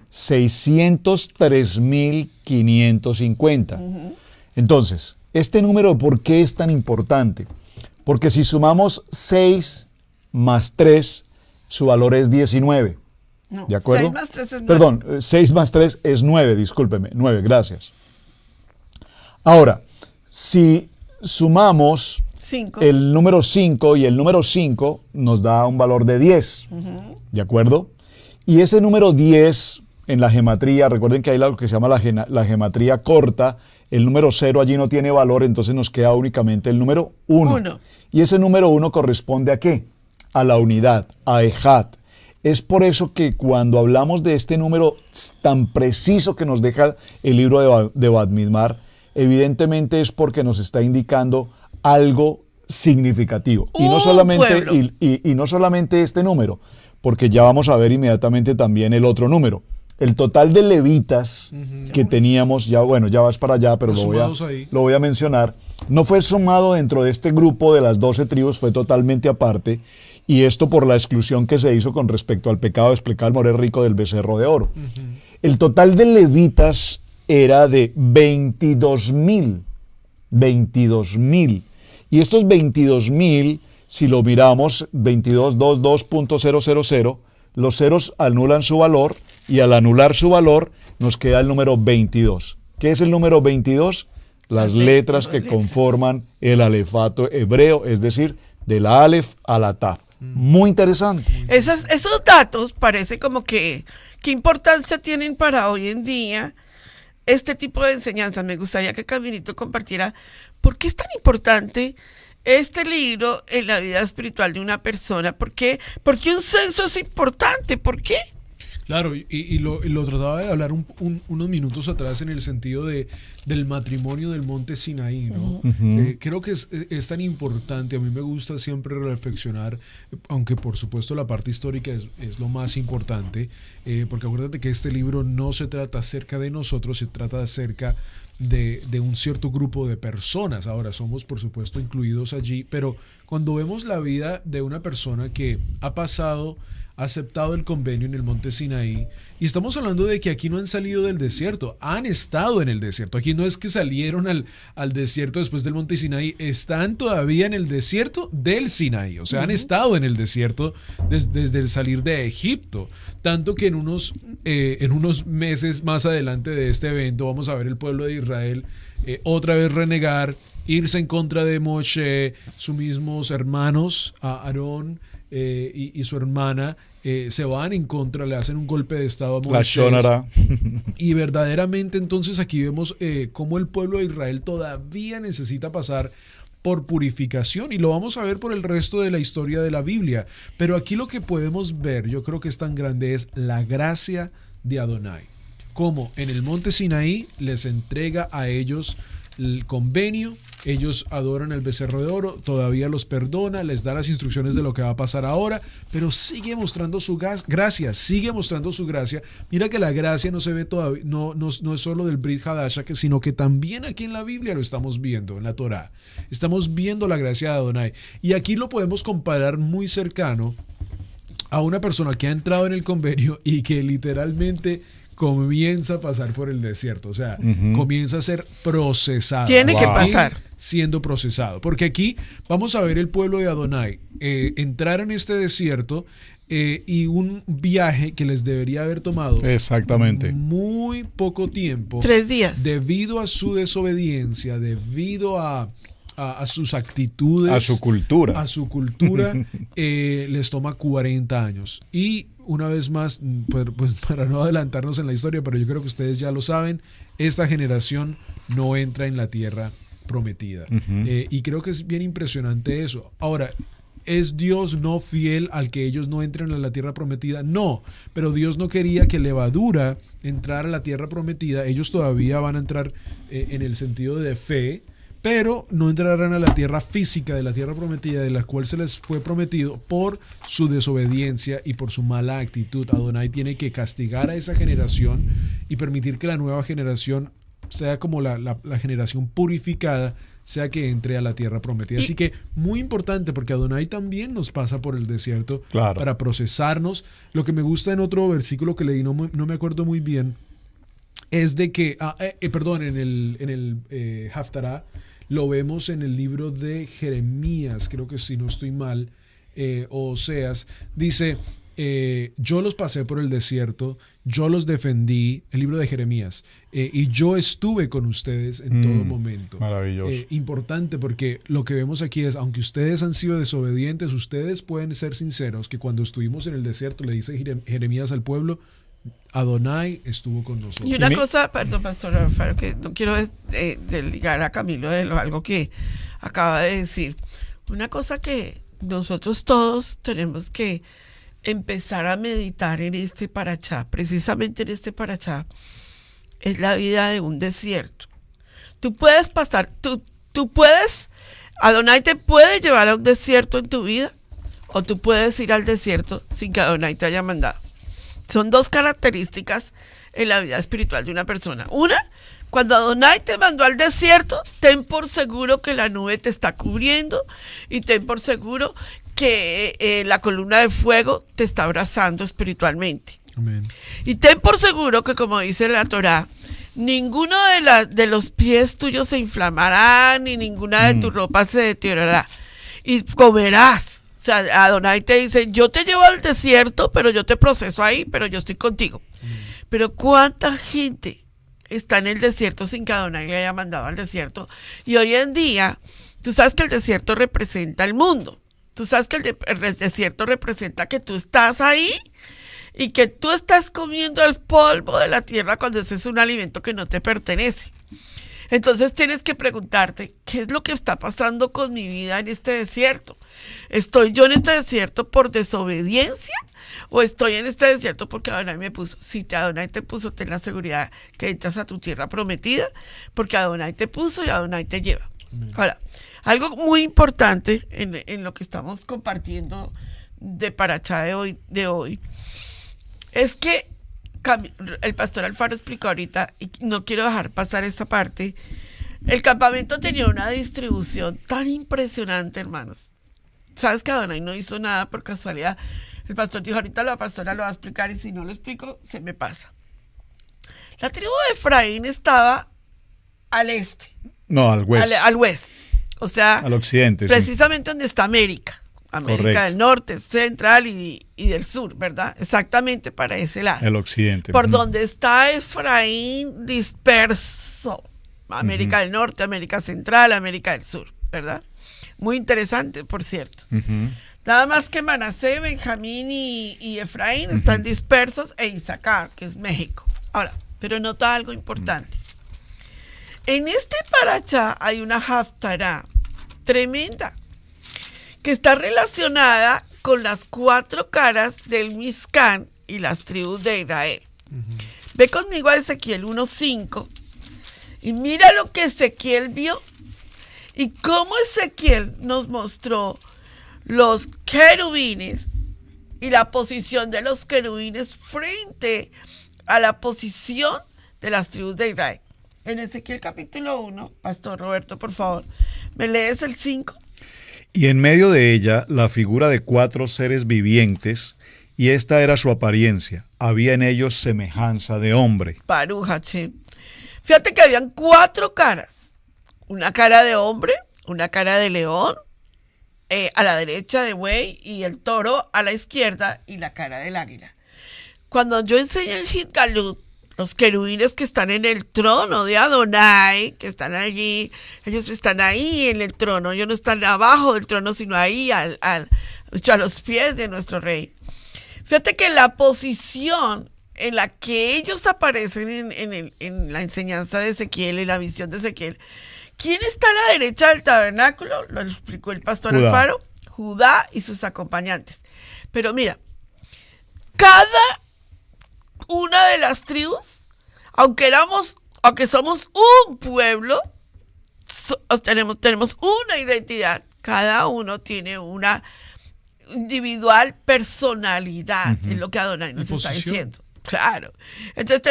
603,550. Entonces, este número, ¿por qué es tan importante? Porque si sumamos 6 más 3, su valor es 19. No, ¿De acuerdo? 6 más 3 es 9. Perdón, 6 más 3 es 9, discúlpeme. 9, gracias. Ahora, si sumamos 5. el número 5, y el número 5 nos da un valor de 10, ¿de acuerdo? Y ese número 10 en la gematría, recuerden que hay lo que se llama la gematría corta, el número 0 allí no tiene valor, entonces nos queda únicamente el número 1. Y ese número 1 corresponde ¿a qué? A la unidad, a Ejad. Es por eso que cuando hablamos de este número tan preciso que nos deja el libro de Bamidbar, evidentemente es porque nos está indicando algo significativo. Y no solamente, y no solamente este número, porque ya vamos a ver inmediatamente también el otro número. El total de levitas que teníamos, ya vas para allá, pero lo voy a mencionar, no fue sumado dentro de este grupo de las 12 tribus, fue totalmente aparte, y esto por la exclusión que se hizo con respecto al pecado explicado al morir rico del becerro de oro. El total de levitas era de 22,000. Y estos 22,000, si lo miramos, 22.22.000, los ceros anulan su valor, y al anular su valor nos queda el número 22. ¿Qué es el número 22? Las letras que conforman el alefato hebreo, es decir, de la alef a la taf. Muy interesante. Esos datos parece como que qué importancia tienen para hoy en día este tipo de enseñanzas. Me gustaría que Caminito compartiera por qué es tan importante este libro en la vida espiritual de una persona. ¿Por qué un censo es importante? ¿Por qué? Claro, y lo trataba de hablar unos minutos atrás en el sentido del matrimonio del monte Sinaí, ¿no? Creo que es tan importante, a mí me gusta siempre reflexionar, aunque por supuesto la parte histórica es lo más importante, porque acuérdate que este libro no se trata acerca de nosotros, se trata acerca de un cierto grupo de personas. Ahora somos por supuesto incluidos allí, pero cuando vemos la vida de una persona que ha aceptado el convenio en el monte Sinaí, y estamos hablando de que aquí no han salido del desierto, han estado en el desierto. Aquí no es que salieron al desierto después del monte Sinaí, están todavía en el desierto del Sinaí, o sea, han estado en el desierto desde el salir de Egipto, tanto que en unos meses más adelante de este evento vamos a ver el pueblo de Israel otra vez renegar, irse en contra de Moshe, sus mismos hermanos, Aarón y su hermana, se van en contra, le hacen un golpe de estado a Moisés. Y verdaderamente entonces aquí vemos cómo el pueblo de Israel todavía necesita pasar por purificación, y lo vamos a ver por el resto de la historia de la Biblia. Pero aquí lo que podemos ver, yo creo que es tan grande, es la gracia de Adonai. Como en el monte Sinaí les entrega a ellos el convenio, ellos adoran el becerro de oro, todavía los perdona, les da las instrucciones de lo que va a pasar ahora, pero sigue mostrando su gracia, sigue mostrando su gracia. Mira que la gracia no se ve todavía, no es solo del Brit Hadasha, sino que también aquí en la Biblia lo estamos viendo, en la Torá. Estamos viendo la gracia de Adonai. Y aquí lo podemos comparar muy cercano a una persona que ha entrado en el convenio y que literalmente comienza a pasar por el desierto, o sea, comienza a ser procesado. Tiene que pasar. Siendo procesado, porque aquí vamos a ver el pueblo de Adonai entrar en este desierto y un viaje que les debería haber tomado exactamente muy poco tiempo. 3 días. Debido a su desobediencia, debido a sus actitudes, a su cultura, les toma 40 años. Y una vez más, pues para no adelantarnos en la historia, pero yo creo que ustedes ya lo saben, esta generación no entra en la tierra prometida. Y creo que es bien impresionante eso. Ahora, ¿es Dios no fiel al que ellos no entren a la tierra prometida? No, pero Dios no quería que levadura entrara a la tierra prometida. Ellos todavía van a entrar en el sentido de fe, pero no entrarán a la tierra física de la tierra prometida, de la cual se les fue prometido, por su desobediencia y por su mala actitud. Adonai tiene que castigar a esa generación y permitir que la nueva generación sea como la generación purificada, sea que entre a la tierra prometida. Así que muy importante, porque Adonai también nos pasa por el desierto, claro, para procesarnos. Lo que me gusta en otro versículo que leí, no me acuerdo muy bien, es de que, en el Haftará, lo vemos en el libro de Jeremías, creo que si no estoy mal, o Oseas, dice, yo los pasé por el desierto, yo los defendí, el libro de Jeremías, y yo estuve con ustedes en todo momento. Maravilloso. Importante, porque lo que vemos aquí es, aunque ustedes han sido desobedientes, ustedes pueden ser sinceros que cuando estuvimos en el desierto, le dice Jeremías al pueblo, Adonai estuvo con nosotros. Y una cosa, perdón, Pastor Alfaro, que no quiero desligar a Camilo de algo que acaba de decir. Una cosa que nosotros todos tenemos que empezar a meditar en este parachá, precisamente en este parachá, es la vida de un desierto. Tú puedes pasar, tú puedes, Adonai te puede llevar a un desierto en tu vida, o tú puedes ir al desierto sin que Adonai te haya mandado. Son dos características en la vida espiritual de una persona. Una, cuando Adonai te mandó al desierto, ten por seguro que la nube te está cubriendo y ten por seguro que la columna de fuego te está abrazando espiritualmente. Amén. Y ten por seguro que, como dice la Torá, ninguno de los pies tuyos se inflamará, ni ninguna de tus ropas se deteriorará. Y comerás. O sea, Adonai te dice, yo te llevo al desierto, pero yo te proceso ahí, pero yo estoy contigo. Pero ¿cuánta gente está en el desierto sin que Adonai le haya mandado al desierto? Y hoy en día, tú sabes que el desierto representa el mundo. Tú sabes que el desierto representa que tú estás ahí y que tú estás comiendo el polvo de la tierra cuando ese es un alimento que no te pertenece. Entonces tienes que preguntarte, ¿qué es lo que está pasando con mi vida en este desierto? ¿Estoy yo en este desierto por desobediencia o estoy en este desierto porque Adonai me puso? Si Adonai te puso, ten la seguridad que entras a tu tierra prometida, porque Adonai te puso y Adonai te lleva. Ahora, algo muy importante en lo que estamos compartiendo de Parachá de hoy es que el pastor Alfaro explicó ahorita, y no quiero dejar pasar esta parte, el campamento tenía una distribución tan impresionante, hermanos. ¿Sabes que Adonai no hizo nada por casualidad? El pastor dijo, ahorita la pastora lo va a explicar y si no lo explico, se me pasa. La tribu de Efraín estaba al este. No, al oeste. Al oeste. O sea, al occidente. Precisamente donde está América. América Correcto. del Norte, Central y del Sur, ¿verdad? Exactamente para ese lado. El occidente. Por donde está Efraín disperso. América del Norte, América Central, América del Sur, ¿verdad? Muy interesante, por cierto. Nada más que Manasés, Benjamín y Efraín están dispersos, e Isaacar, que es México. Ahora, pero nota algo importante. En este parachá hay una haftará tremenda que está relacionada con las 4 caras del Mizcán y las tribus de Israel. Ve conmigo a Ezequiel 1:5 y mira lo que Ezequiel vio y cómo Ezequiel nos mostró los querubines y la posición de los querubines frente a la posición de las tribus de Israel. En Ezequiel capítulo 1, Pastor Roberto, por favor, ¿me lees el 5? Y en medio de ella la figura de 4 seres vivientes, y esta era su apariencia. Había en ellos semejanza de hombre. Baruch Hashem. Fíjate que habían 4 caras. Una cara de hombre, una cara de león, a la derecha de buey, y el toro a la izquierda, y la cara del águila. Cuando yo enseñé en Hitgalut, los querubines que están en el trono de Adonai, que están allí, ellos están ahí en el trono, ellos no están abajo del trono, sino ahí a los pies de nuestro rey. Fíjate que la posición en la que ellos aparecen en la enseñanza de Ezequiel, en la visión de Ezequiel, ¿quién está a la derecha del tabernáculo? Lo explicó el pastor Judá. Alfaro, Judá y sus acompañantes. Pero mira, cada una de las tribus, aunque somos un pueblo, tenemos una identidad. Cada uno tiene una individual personalidad, es lo que Adonai nos está diciendo. Claro. Entonces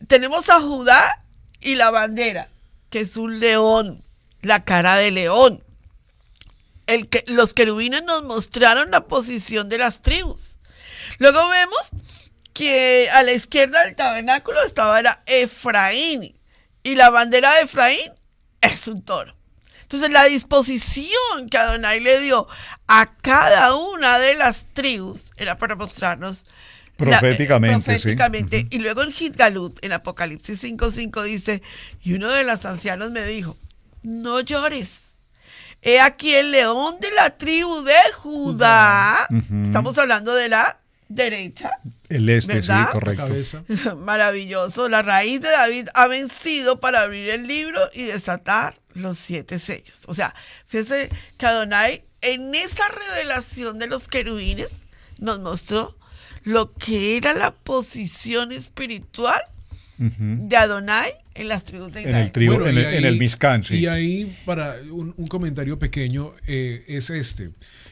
tenemos a Judá y la bandera, que es un león, la cara de león. Los querubines nos mostraron la posición de las tribus. Luego vemos que a la izquierda del tabernáculo era Efraín, y la bandera de Efraín es un toro. Entonces la disposición que Adonai le dio a cada una de las tribus, era para mostrarnos proféticamente. Y luego en Gitgalut, en Apocalipsis 5:5 dice, y uno de los ancianos me dijo, no llores, he aquí el león de la tribu de Judá. Estamos hablando de la derecha. El este, ¿verdad? sí, correcto. Cabeza. Maravilloso. La raíz de David ha vencido para abrir el libro y desatar los 7 sellos. O sea, fíjense que Adonai en esa revelación de los querubines nos mostró lo que era la posición espiritual de Adonai en las tribus de Israel. Bueno, en el Mishkan, sí. Y ahí, para un comentario pequeño, es este.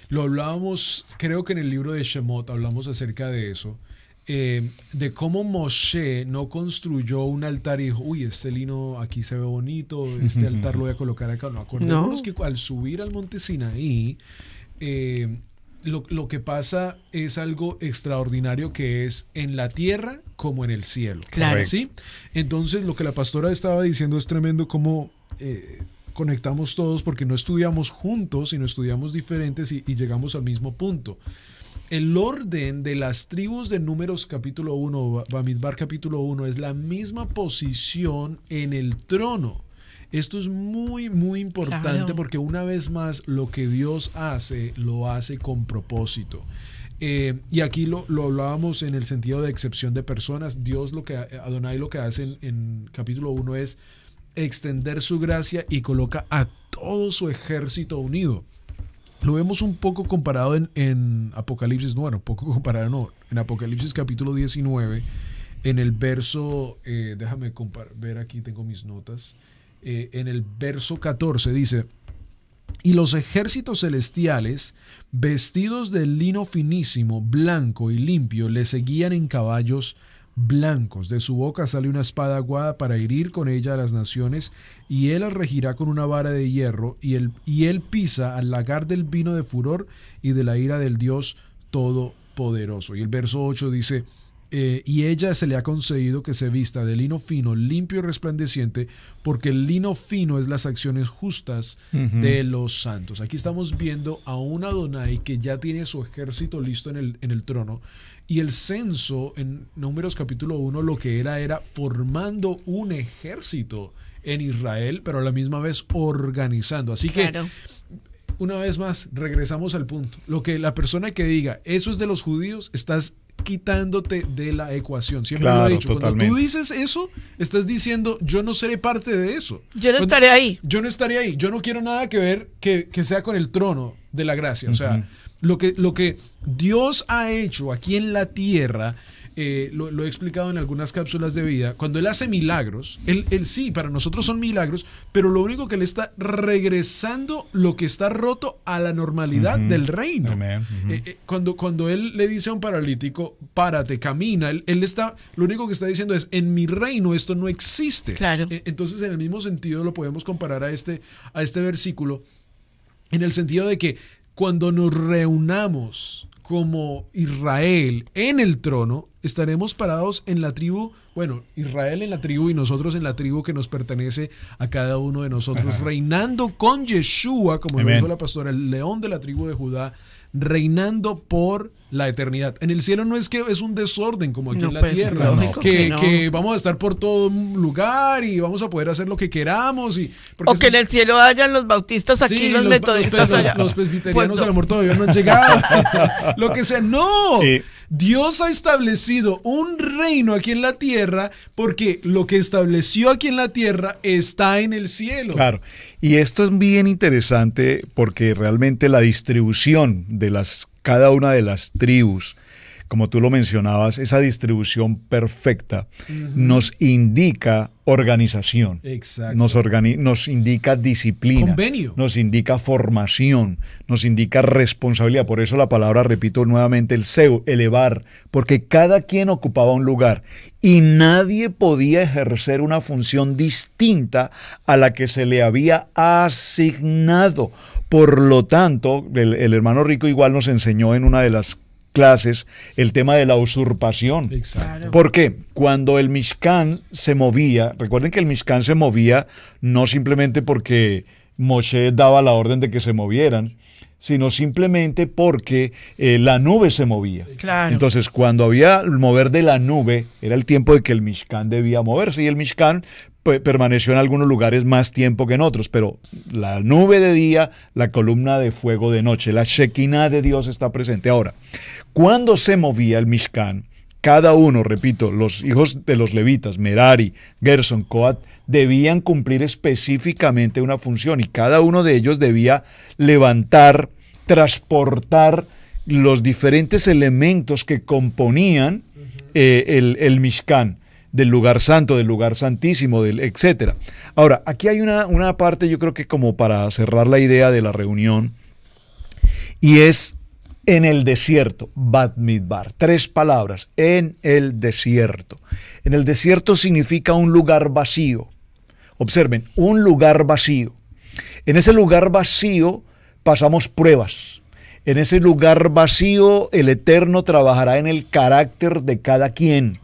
Lo hablábamos, creo que en el libro de Shemot hablamos acerca de eso, de cómo Moshe no construyó un altar y dijo, uy, este lino aquí se ve bonito, este altar lo voy a colocar acá. No, acordémonos que al subir al monte Sinaí, lo que pasa es algo extraordinario, que es en la tierra como en el cielo. Claro. ¿Sí? Entonces, lo que la pastora estaba diciendo es tremendo, cómo conectamos todos, porque no estudiamos juntos, sino estudiamos diferentes y llegamos al mismo punto. El orden de las tribus de Números capítulo 1, Bamidbar capítulo 1, es la misma posición en el trono. Esto es muy, muy importante, claro, porque una vez más lo que Dios hace, lo hace con propósito. Y aquí lo hablábamos en el sentido de excepción de personas. Adonai lo que hace en capítulo 1 es extender su gracia y coloca a todo su ejército unido. Lo vemos un poco comparado en Apocalipsis, en Apocalipsis capítulo 19, en el verso, déjame ver aquí, tengo mis notas, en el verso 14 dice, y los ejércitos celestiales, vestidos de lino finísimo, blanco y limpio, le seguían en caballos blancos. De su boca sale una espada aguada para herir con ella a las naciones, y él las regirá con una vara de hierro, y él pisa al lagar del vino de furor y de la ira del Dios Todopoderoso. Y el verso 8 dice, y ella se le ha concedido que se vista de lino fino, limpio y resplandeciente, porque el lino fino es las acciones justas de los santos. Aquí estamos viendo a un Adonai que ya tiene su ejército listo en el trono. Y el censo en Números capítulo 1 lo que era formando un ejército en Israel, pero a la misma vez organizando. Así claro, que una vez más regresamos al punto. Lo que la persona que diga eso es de los judíos, estás quitándote de la ecuación. Siempre lo he dicho. Totalmente. Cuando tú dices eso, estás diciendo yo no seré parte de eso. Yo no estaré ahí. Yo no estaré ahí. Yo no quiero nada que ver que sea con el trono de la gracia. O sea, lo que Dios ha hecho aquí en la tierra, lo he explicado en algunas cápsulas de vida, cuando Él hace milagros, él sí, para nosotros son milagros, pero lo único que Él está regresando lo que está roto a la normalidad del reino. Cuando Él le dice a un paralítico, párate, camina, él está, lo único que está diciendo es, en mi reino esto no existe. Claro. Entonces, en el mismo sentido lo podemos comparar a este versículo, en el sentido de que cuando nos reunamos como Israel en el trono, estaremos parados en la tribu, Israel en la tribu y nosotros en la tribu que nos pertenece a cada uno de nosotros, reinando con Yeshua, como lo dijo la pastora, el león de la tribu de Judá, reinando por la eternidad. En el cielo no es que es un desorden como aquí en la tierra, que vamos a estar por todo lugar y vamos a poder hacer lo que queramos. O que en el cielo hayan los bautistas aquí, los metodistas allá. Los presbiterianos al amor todavía no han llegado. Lo que sea, no. Dios ha establecido un reino aquí en la tierra porque lo que estableció aquí en la tierra está en el cielo. Claro, y esto es bien interesante porque realmente la distribución de cada una de las tribus, como tú lo mencionabas, esa distribución perfecta nos indica organización. Exacto. Nos indica disciplina. Convenio. Nos indica formación, nos indica responsabilidad. Por eso la palabra, repito nuevamente, el seu, elevar, porque cada quien ocupaba un lugar y nadie podía ejercer una función distinta a la que se le había asignado. Por lo tanto, el hermano Rico igual nos enseñó en una de las clases el tema de la usurpación. Exacto. ¿Por qué? Cuando el Mishkan se movía, recuerden que el Mishkan se movía no simplemente porque Moshe daba la orden de que se movieran, sino simplemente porque la nube se movía. Claro. Entonces, cuando había el mover de la nube, era el tiempo de que el Mishkan debía moverse, y el Mishkan permaneció en algunos lugares más tiempo que en otros, pero la nube de día, la columna de fuego de noche, la Shekinah de Dios está presente. Ahora, cuando se movía el Mishkan, cada uno, repito, los hijos de los levitas, Merari, Gerson, Coat, debían cumplir específicamente una función, y cada uno de ellos debía levantar, transportar los diferentes elementos que componían el Mishkan, del lugar santo, del lugar santísimo, etcétera. Ahora, aquí hay una parte, yo creo que como para cerrar la idea de la reunión, y es en el desierto, Bat Midbar. 3 palabras, en el desierto. En el desierto significa un lugar vacío. Observen, un lugar vacío. En ese lugar vacío pasamos pruebas. En ese lugar vacío el Eterno trabajará en el carácter de cada quien.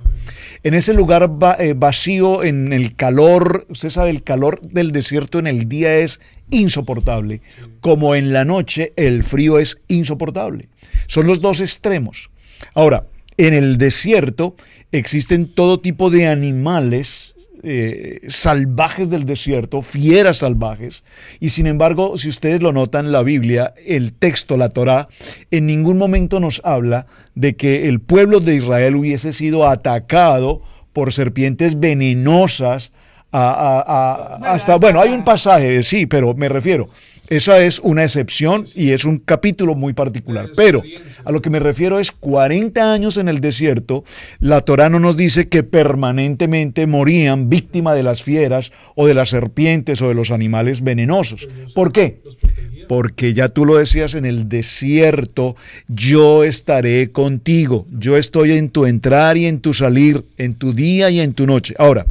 En ese lugar vacío, en el calor, usted sabe, el calor del desierto en el día es insoportable, como en la noche el frío es insoportable. Son los dos extremos. Ahora, en el desierto existen todo tipo de animales salvajes del desierto, fieras salvajes, y sin embargo, si ustedes lo notan, la Biblia, el texto, la Torá, en ningún momento nos habla de que el pueblo de Israel hubiese sido atacado por serpientes venenosas bueno, hay un pasaje, sí, pero me refiero, esa es una excepción y es un capítulo muy particular, pero a lo que me refiero es 40 años en el desierto. La Torá no nos dice que permanentemente morían víctimas de las fieras o de las serpientes o de los animales venenosos. ¿Por qué? Porque ya tú lo decías, en el desierto yo estaré contigo, yo estoy en tu entrar y en tu salir, en tu día y en tu noche. Ahora,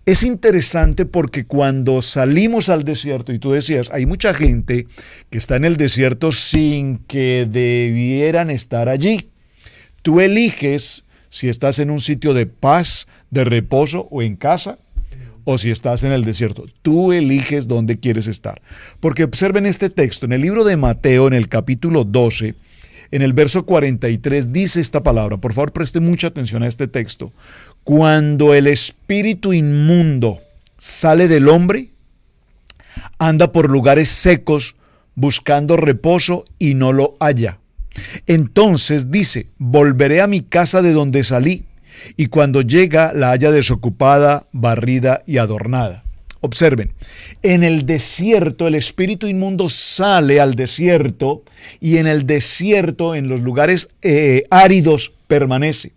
es interesante porque cuando salimos al desierto, y tú decías, hay mucha gente que está en el desierto sin que debieran estar allí. Tú eliges si estás en un sitio de paz, de reposo o en casa, o si estás en el desierto. Tú eliges dónde quieres estar. Porque observen este texto, en el libro de Mateo, en el capítulo 12, en el verso 43, dice esta palabra. Por favor, preste mucha atención a este texto. Cuando el espíritu inmundo sale del hombre, anda por lugares secos buscando reposo y no lo halla. Entonces dice, volveré a mi casa de donde salí, y cuando llega la halla desocupada, barrida y adornada. Observen, en el desierto el espíritu inmundo sale al desierto, y en el desierto, en los lugares áridos, permanece.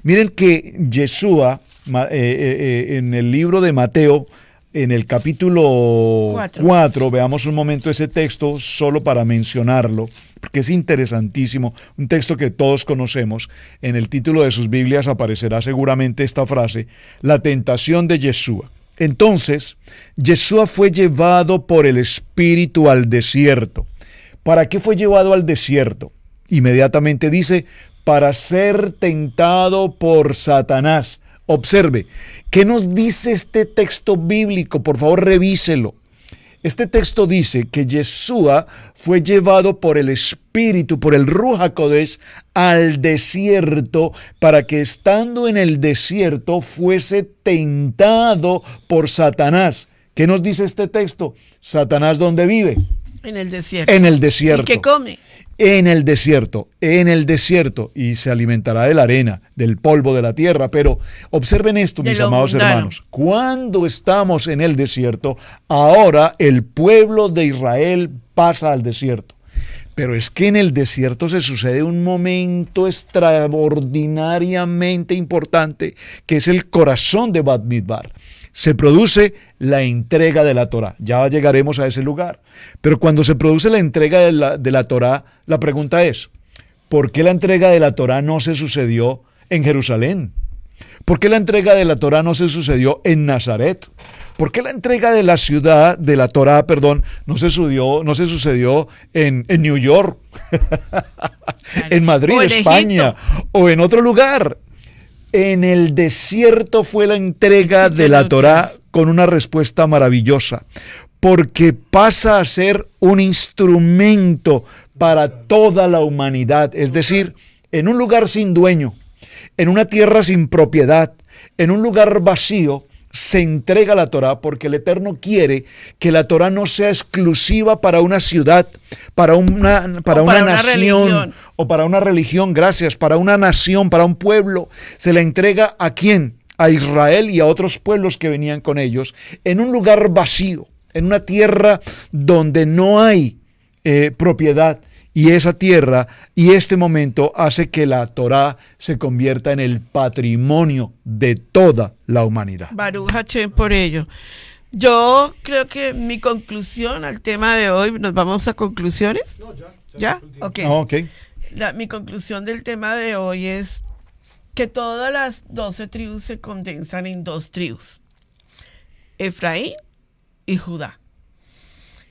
Miren que Yeshua, en el libro de Mateo, en el capítulo 4, veamos un momento ese texto solo para mencionarlo, porque es interesantísimo, un texto que todos conocemos. En el título de sus Biblias aparecerá seguramente esta frase, la tentación de Yeshua. Entonces, Yeshua fue llevado por el Espíritu al desierto. ¿Para qué fue llevado al desierto? Inmediatamente dice, para ser tentado por Satanás. Observe, ¿qué nos dice este texto bíblico? Por favor, revíselo. Este texto dice que Yeshua fue llevado por el Espíritu, por el Ruach HaKodesh, al desierto, para que estando en el desierto fuese tentado por Satanás. ¿Qué nos dice este texto? ¿Satanás dónde vive? En el desierto. En el desierto. ¿Y qué come? En el desierto, y se alimentará de la arena, del polvo de la tierra. Pero observen esto, mis amados hermanos, cuando estamos en el desierto, ahora el pueblo de Israel pasa al desierto. Pero es que en el desierto se sucede un momento extraordinariamente importante, que es el corazón de Bat Midbar. Se produce la entrega de la Torá. Ya llegaremos a ese lugar. Pero cuando se produce la entrega de la Torá, la pregunta es, ¿por qué la entrega de la Torá no se sucedió en Jerusalén? ¿Por qué la entrega de la Torá no se sucedió en Nazaret? ¿Por qué la entrega de la ciudad, de la Torá, no se sucedió en New York, en Madrid, España, o en otro lugar? En el desierto fue la entrega de la Torá con una respuesta maravillosa. porque pasa a ser un instrumento para toda la humanidad, es decir, en un lugar sin dueño, en una tierra sin propiedad, en un lugar vacío, se entrega la Torá porque el Eterno quiere que la Torá no sea exclusiva para una ciudad, para una nación religión. o para una religión, gracias, para una nación, para un pueblo. Se la entrega ¿a quién? A Israel y a otros pueblos que venían con ellos, en un lugar vacío, en una tierra donde no hay propiedad. Y esa tierra y este momento hace que la Torá se convierta en el patrimonio de toda la humanidad. Baruch Hashem por ello. Yo creo que mi conclusión al tema de hoy, ¿nos vamos a conclusiones? No, ¿Ya? Ok. Okay. Mi conclusión del tema de hoy es que todas las 12 tribus se condensan en 2 tribus, Efraín y Judá.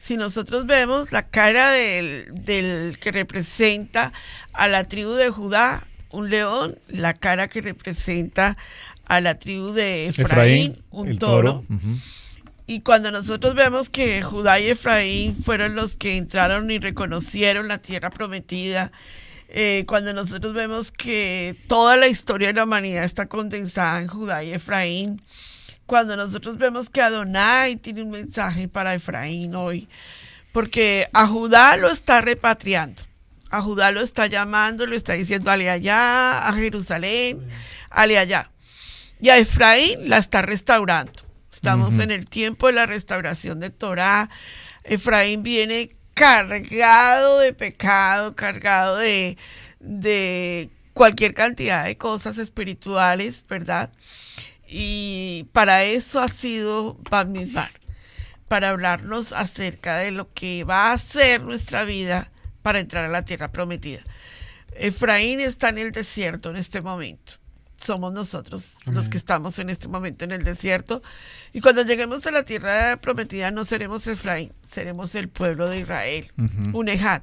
Si nosotros vemos la cara del que representa a la tribu de Judá, un león, la cara que representa a la tribu de Efraín, un toro. Uh-huh. Y cuando nosotros vemos que Judá y Efraín fueron los que entraron y reconocieron la tierra prometida, cuando nosotros vemos que toda la historia de la humanidad está condensada en Judá y Efraín, cuando nosotros vemos que Adonai tiene un mensaje para Efraín hoy, porque a Judá lo está repatriando, a Judá lo está llamando, lo está diciendo ale allá, a Jerusalén, ale allá, y a Efraín la está restaurando. Estamos en el tiempo de la restauración de Torá. Efraín viene cargado de pecado, cargado de cualquier cantidad de cosas espirituales, ¿verdad? Y para eso ha sido Bamidbar, para hablarnos acerca de lo que va a ser nuestra vida para entrar a la tierra prometida. Efraín está en el desierto en este momento. Somos nosotros los que estamos en este momento en el desierto. Y cuando lleguemos a la tierra prometida no seremos Efraín, seremos el pueblo de Israel, un Ejat.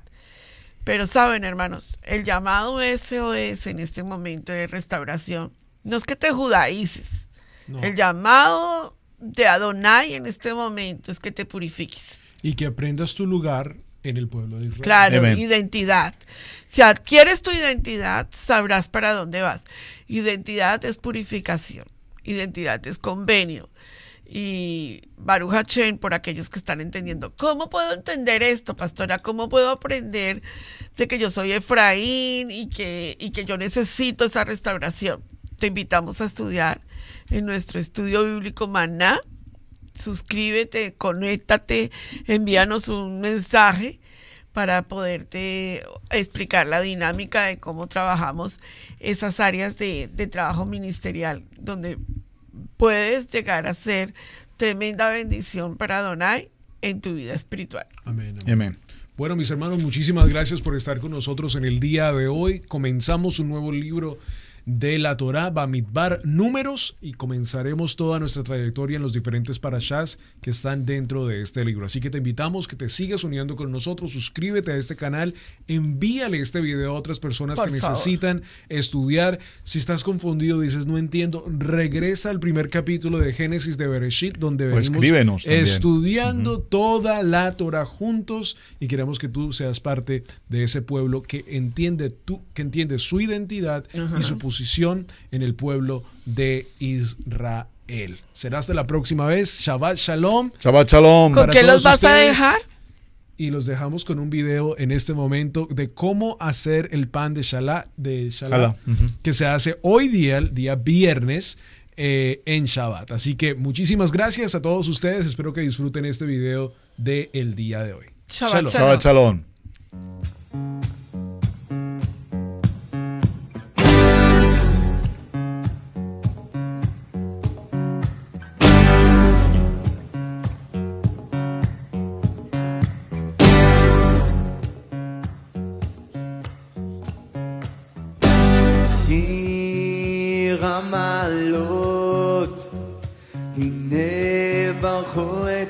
Pero saben, hermanos, el llamado SOS en este momento de restauración no es que te judaices. No. El llamado de Adonai en este momento es que te purifiques. Y que aprendas tu lugar en el pueblo de Israel. Claro, Amen. Identidad. Si adquieres tu identidad, sabrás para dónde vas. Identidad es purificación. Identidad es convenio. Y Baruch Hashem, por aquellos que están entendiendo. ¿Cómo puedo entender esto, pastora? ¿Cómo puedo aprender de que yo soy Efraín y que yo necesito esa restauración? Te invitamos a estudiar en nuestro estudio bíblico Maná. Suscríbete, conéctate, envíanos un mensaje para poderte explicar la dinámica de cómo trabajamos esas áreas de trabajo ministerial, donde puedes llegar a ser tremenda bendición para Adonai en tu vida espiritual. Amén. Amén. Bueno, mis hermanos, muchísimas gracias por estar con nosotros en el día de hoy. Comenzamos un nuevo libro de la Torá, Bamidbar, números, y comenzaremos toda nuestra trayectoria en los diferentes parashás que están dentro de este libro. Así que te invitamos que te sigas uniendo con nosotros, suscríbete a este canal, envíale este video a otras personas que necesitan estudiar. Si estás confundido, dices no entiendo, regresa al primer capítulo de Génesis de Bereshit, donde venimos estudiando toda la Torá juntos, y queremos que tú seas parte de ese pueblo que entiende su identidad y su posición en el pueblo de Israel. Será hasta la próxima vez. Shabbat Shalom. Shabbat Shalom. ¿Con qué los vas a dejar? Y los dejamos con un video en este momento de cómo hacer el pan de Shalá, que se hace hoy día, el día viernes, en Shabbat. Así que muchísimas gracias a todos ustedes. Espero que disfruten este video del día de hoy. Shabbat Shalom. Shabbat Shalom.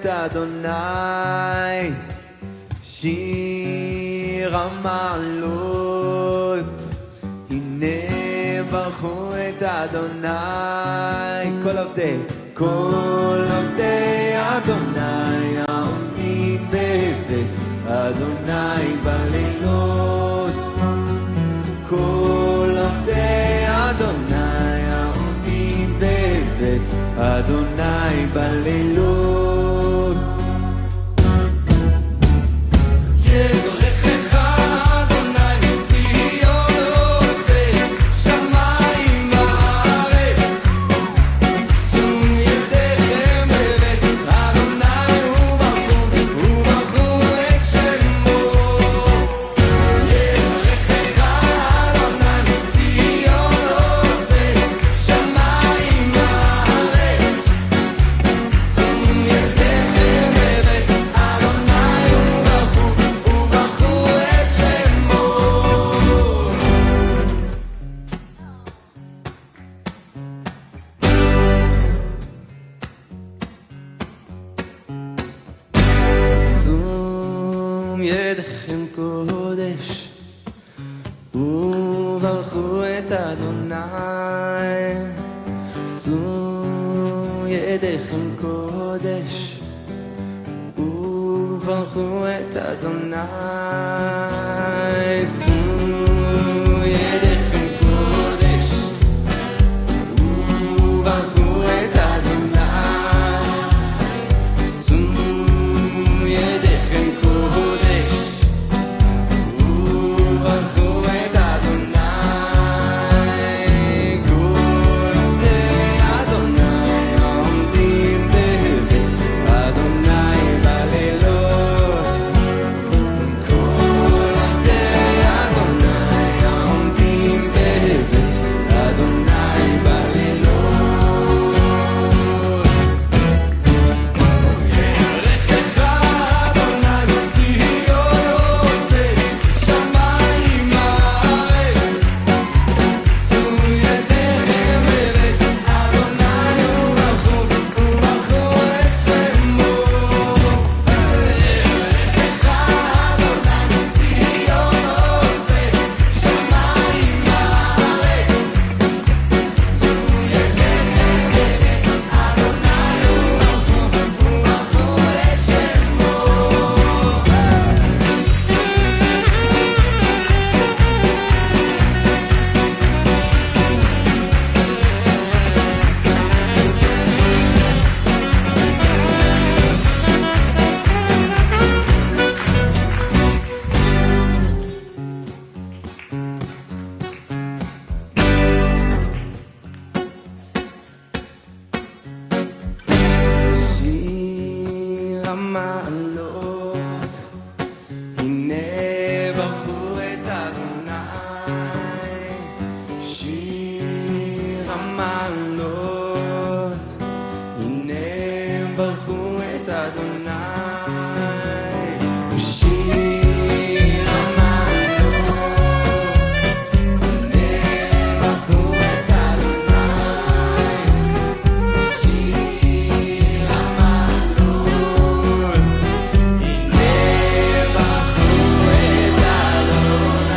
Adonai, Shir Hamalot, Hine baruchu et Adonai, Kol of day Adonai, אדוני בלילות. כל עובדי אדוני העומדים בבית אדוני בלילות. יברכך אדוני מציון עושה שמיים וארץ. שום ידיכם בבית אדוני וברכו את שמו. יברכך אדוני מציון עושה שמיים וארץ. שום ידיכם בבית אדוני וברכו את שמו. שום ידיכם קודש וברכו את אדוני. שום ידיכם קודש וברכו את אדוני. שום ידיכם קודש וברכו את אדוני. שום ידיכם קודש וברכו את אדוני. כל עובדי אדוני העומדים בבית אדוני בלילות. כל עובדי אדוני העומדים בבית אדוני בלילות. יברכך אדוני מציון עושה שמיים וארץ. שום ידיכם בבית אדוני וברכו את שמו. יברכך אדוני מציון עושה שמיים וארץ. שום ידיכם בבית אדוני וברכו את שמו. שיר המעלות, הנה ברכו את אדוני. שיר המעלות, הנה ברכו את אדוני. שיר המעלות, הנה ברכו את אדוני. שיר המעלות, הנה ברכו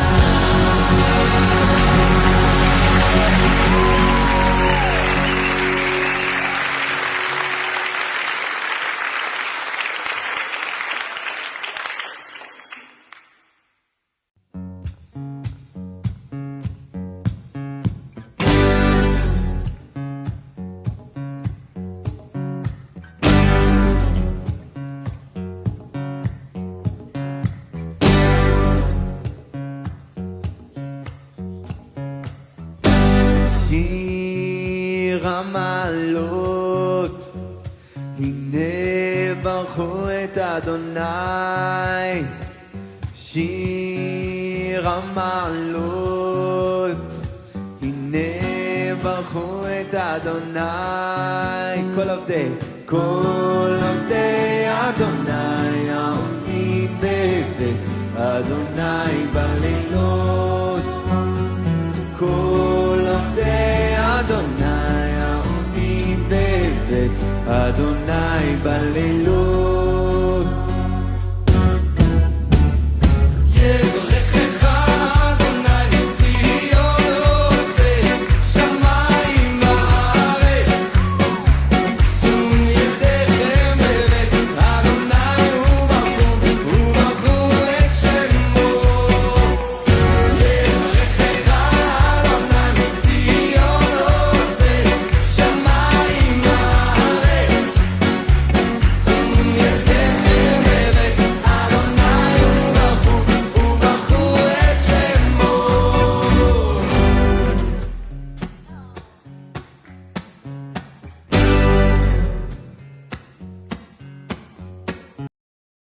את שיר המעלות, הנה ברכו את אדוני. שיר המעלות, הנה ברכו את אדוני. כל עובדי אדוני העומדים בבית אדוני בלילות. כל עובדי אדוני העומדים בבית אדוני בלילות.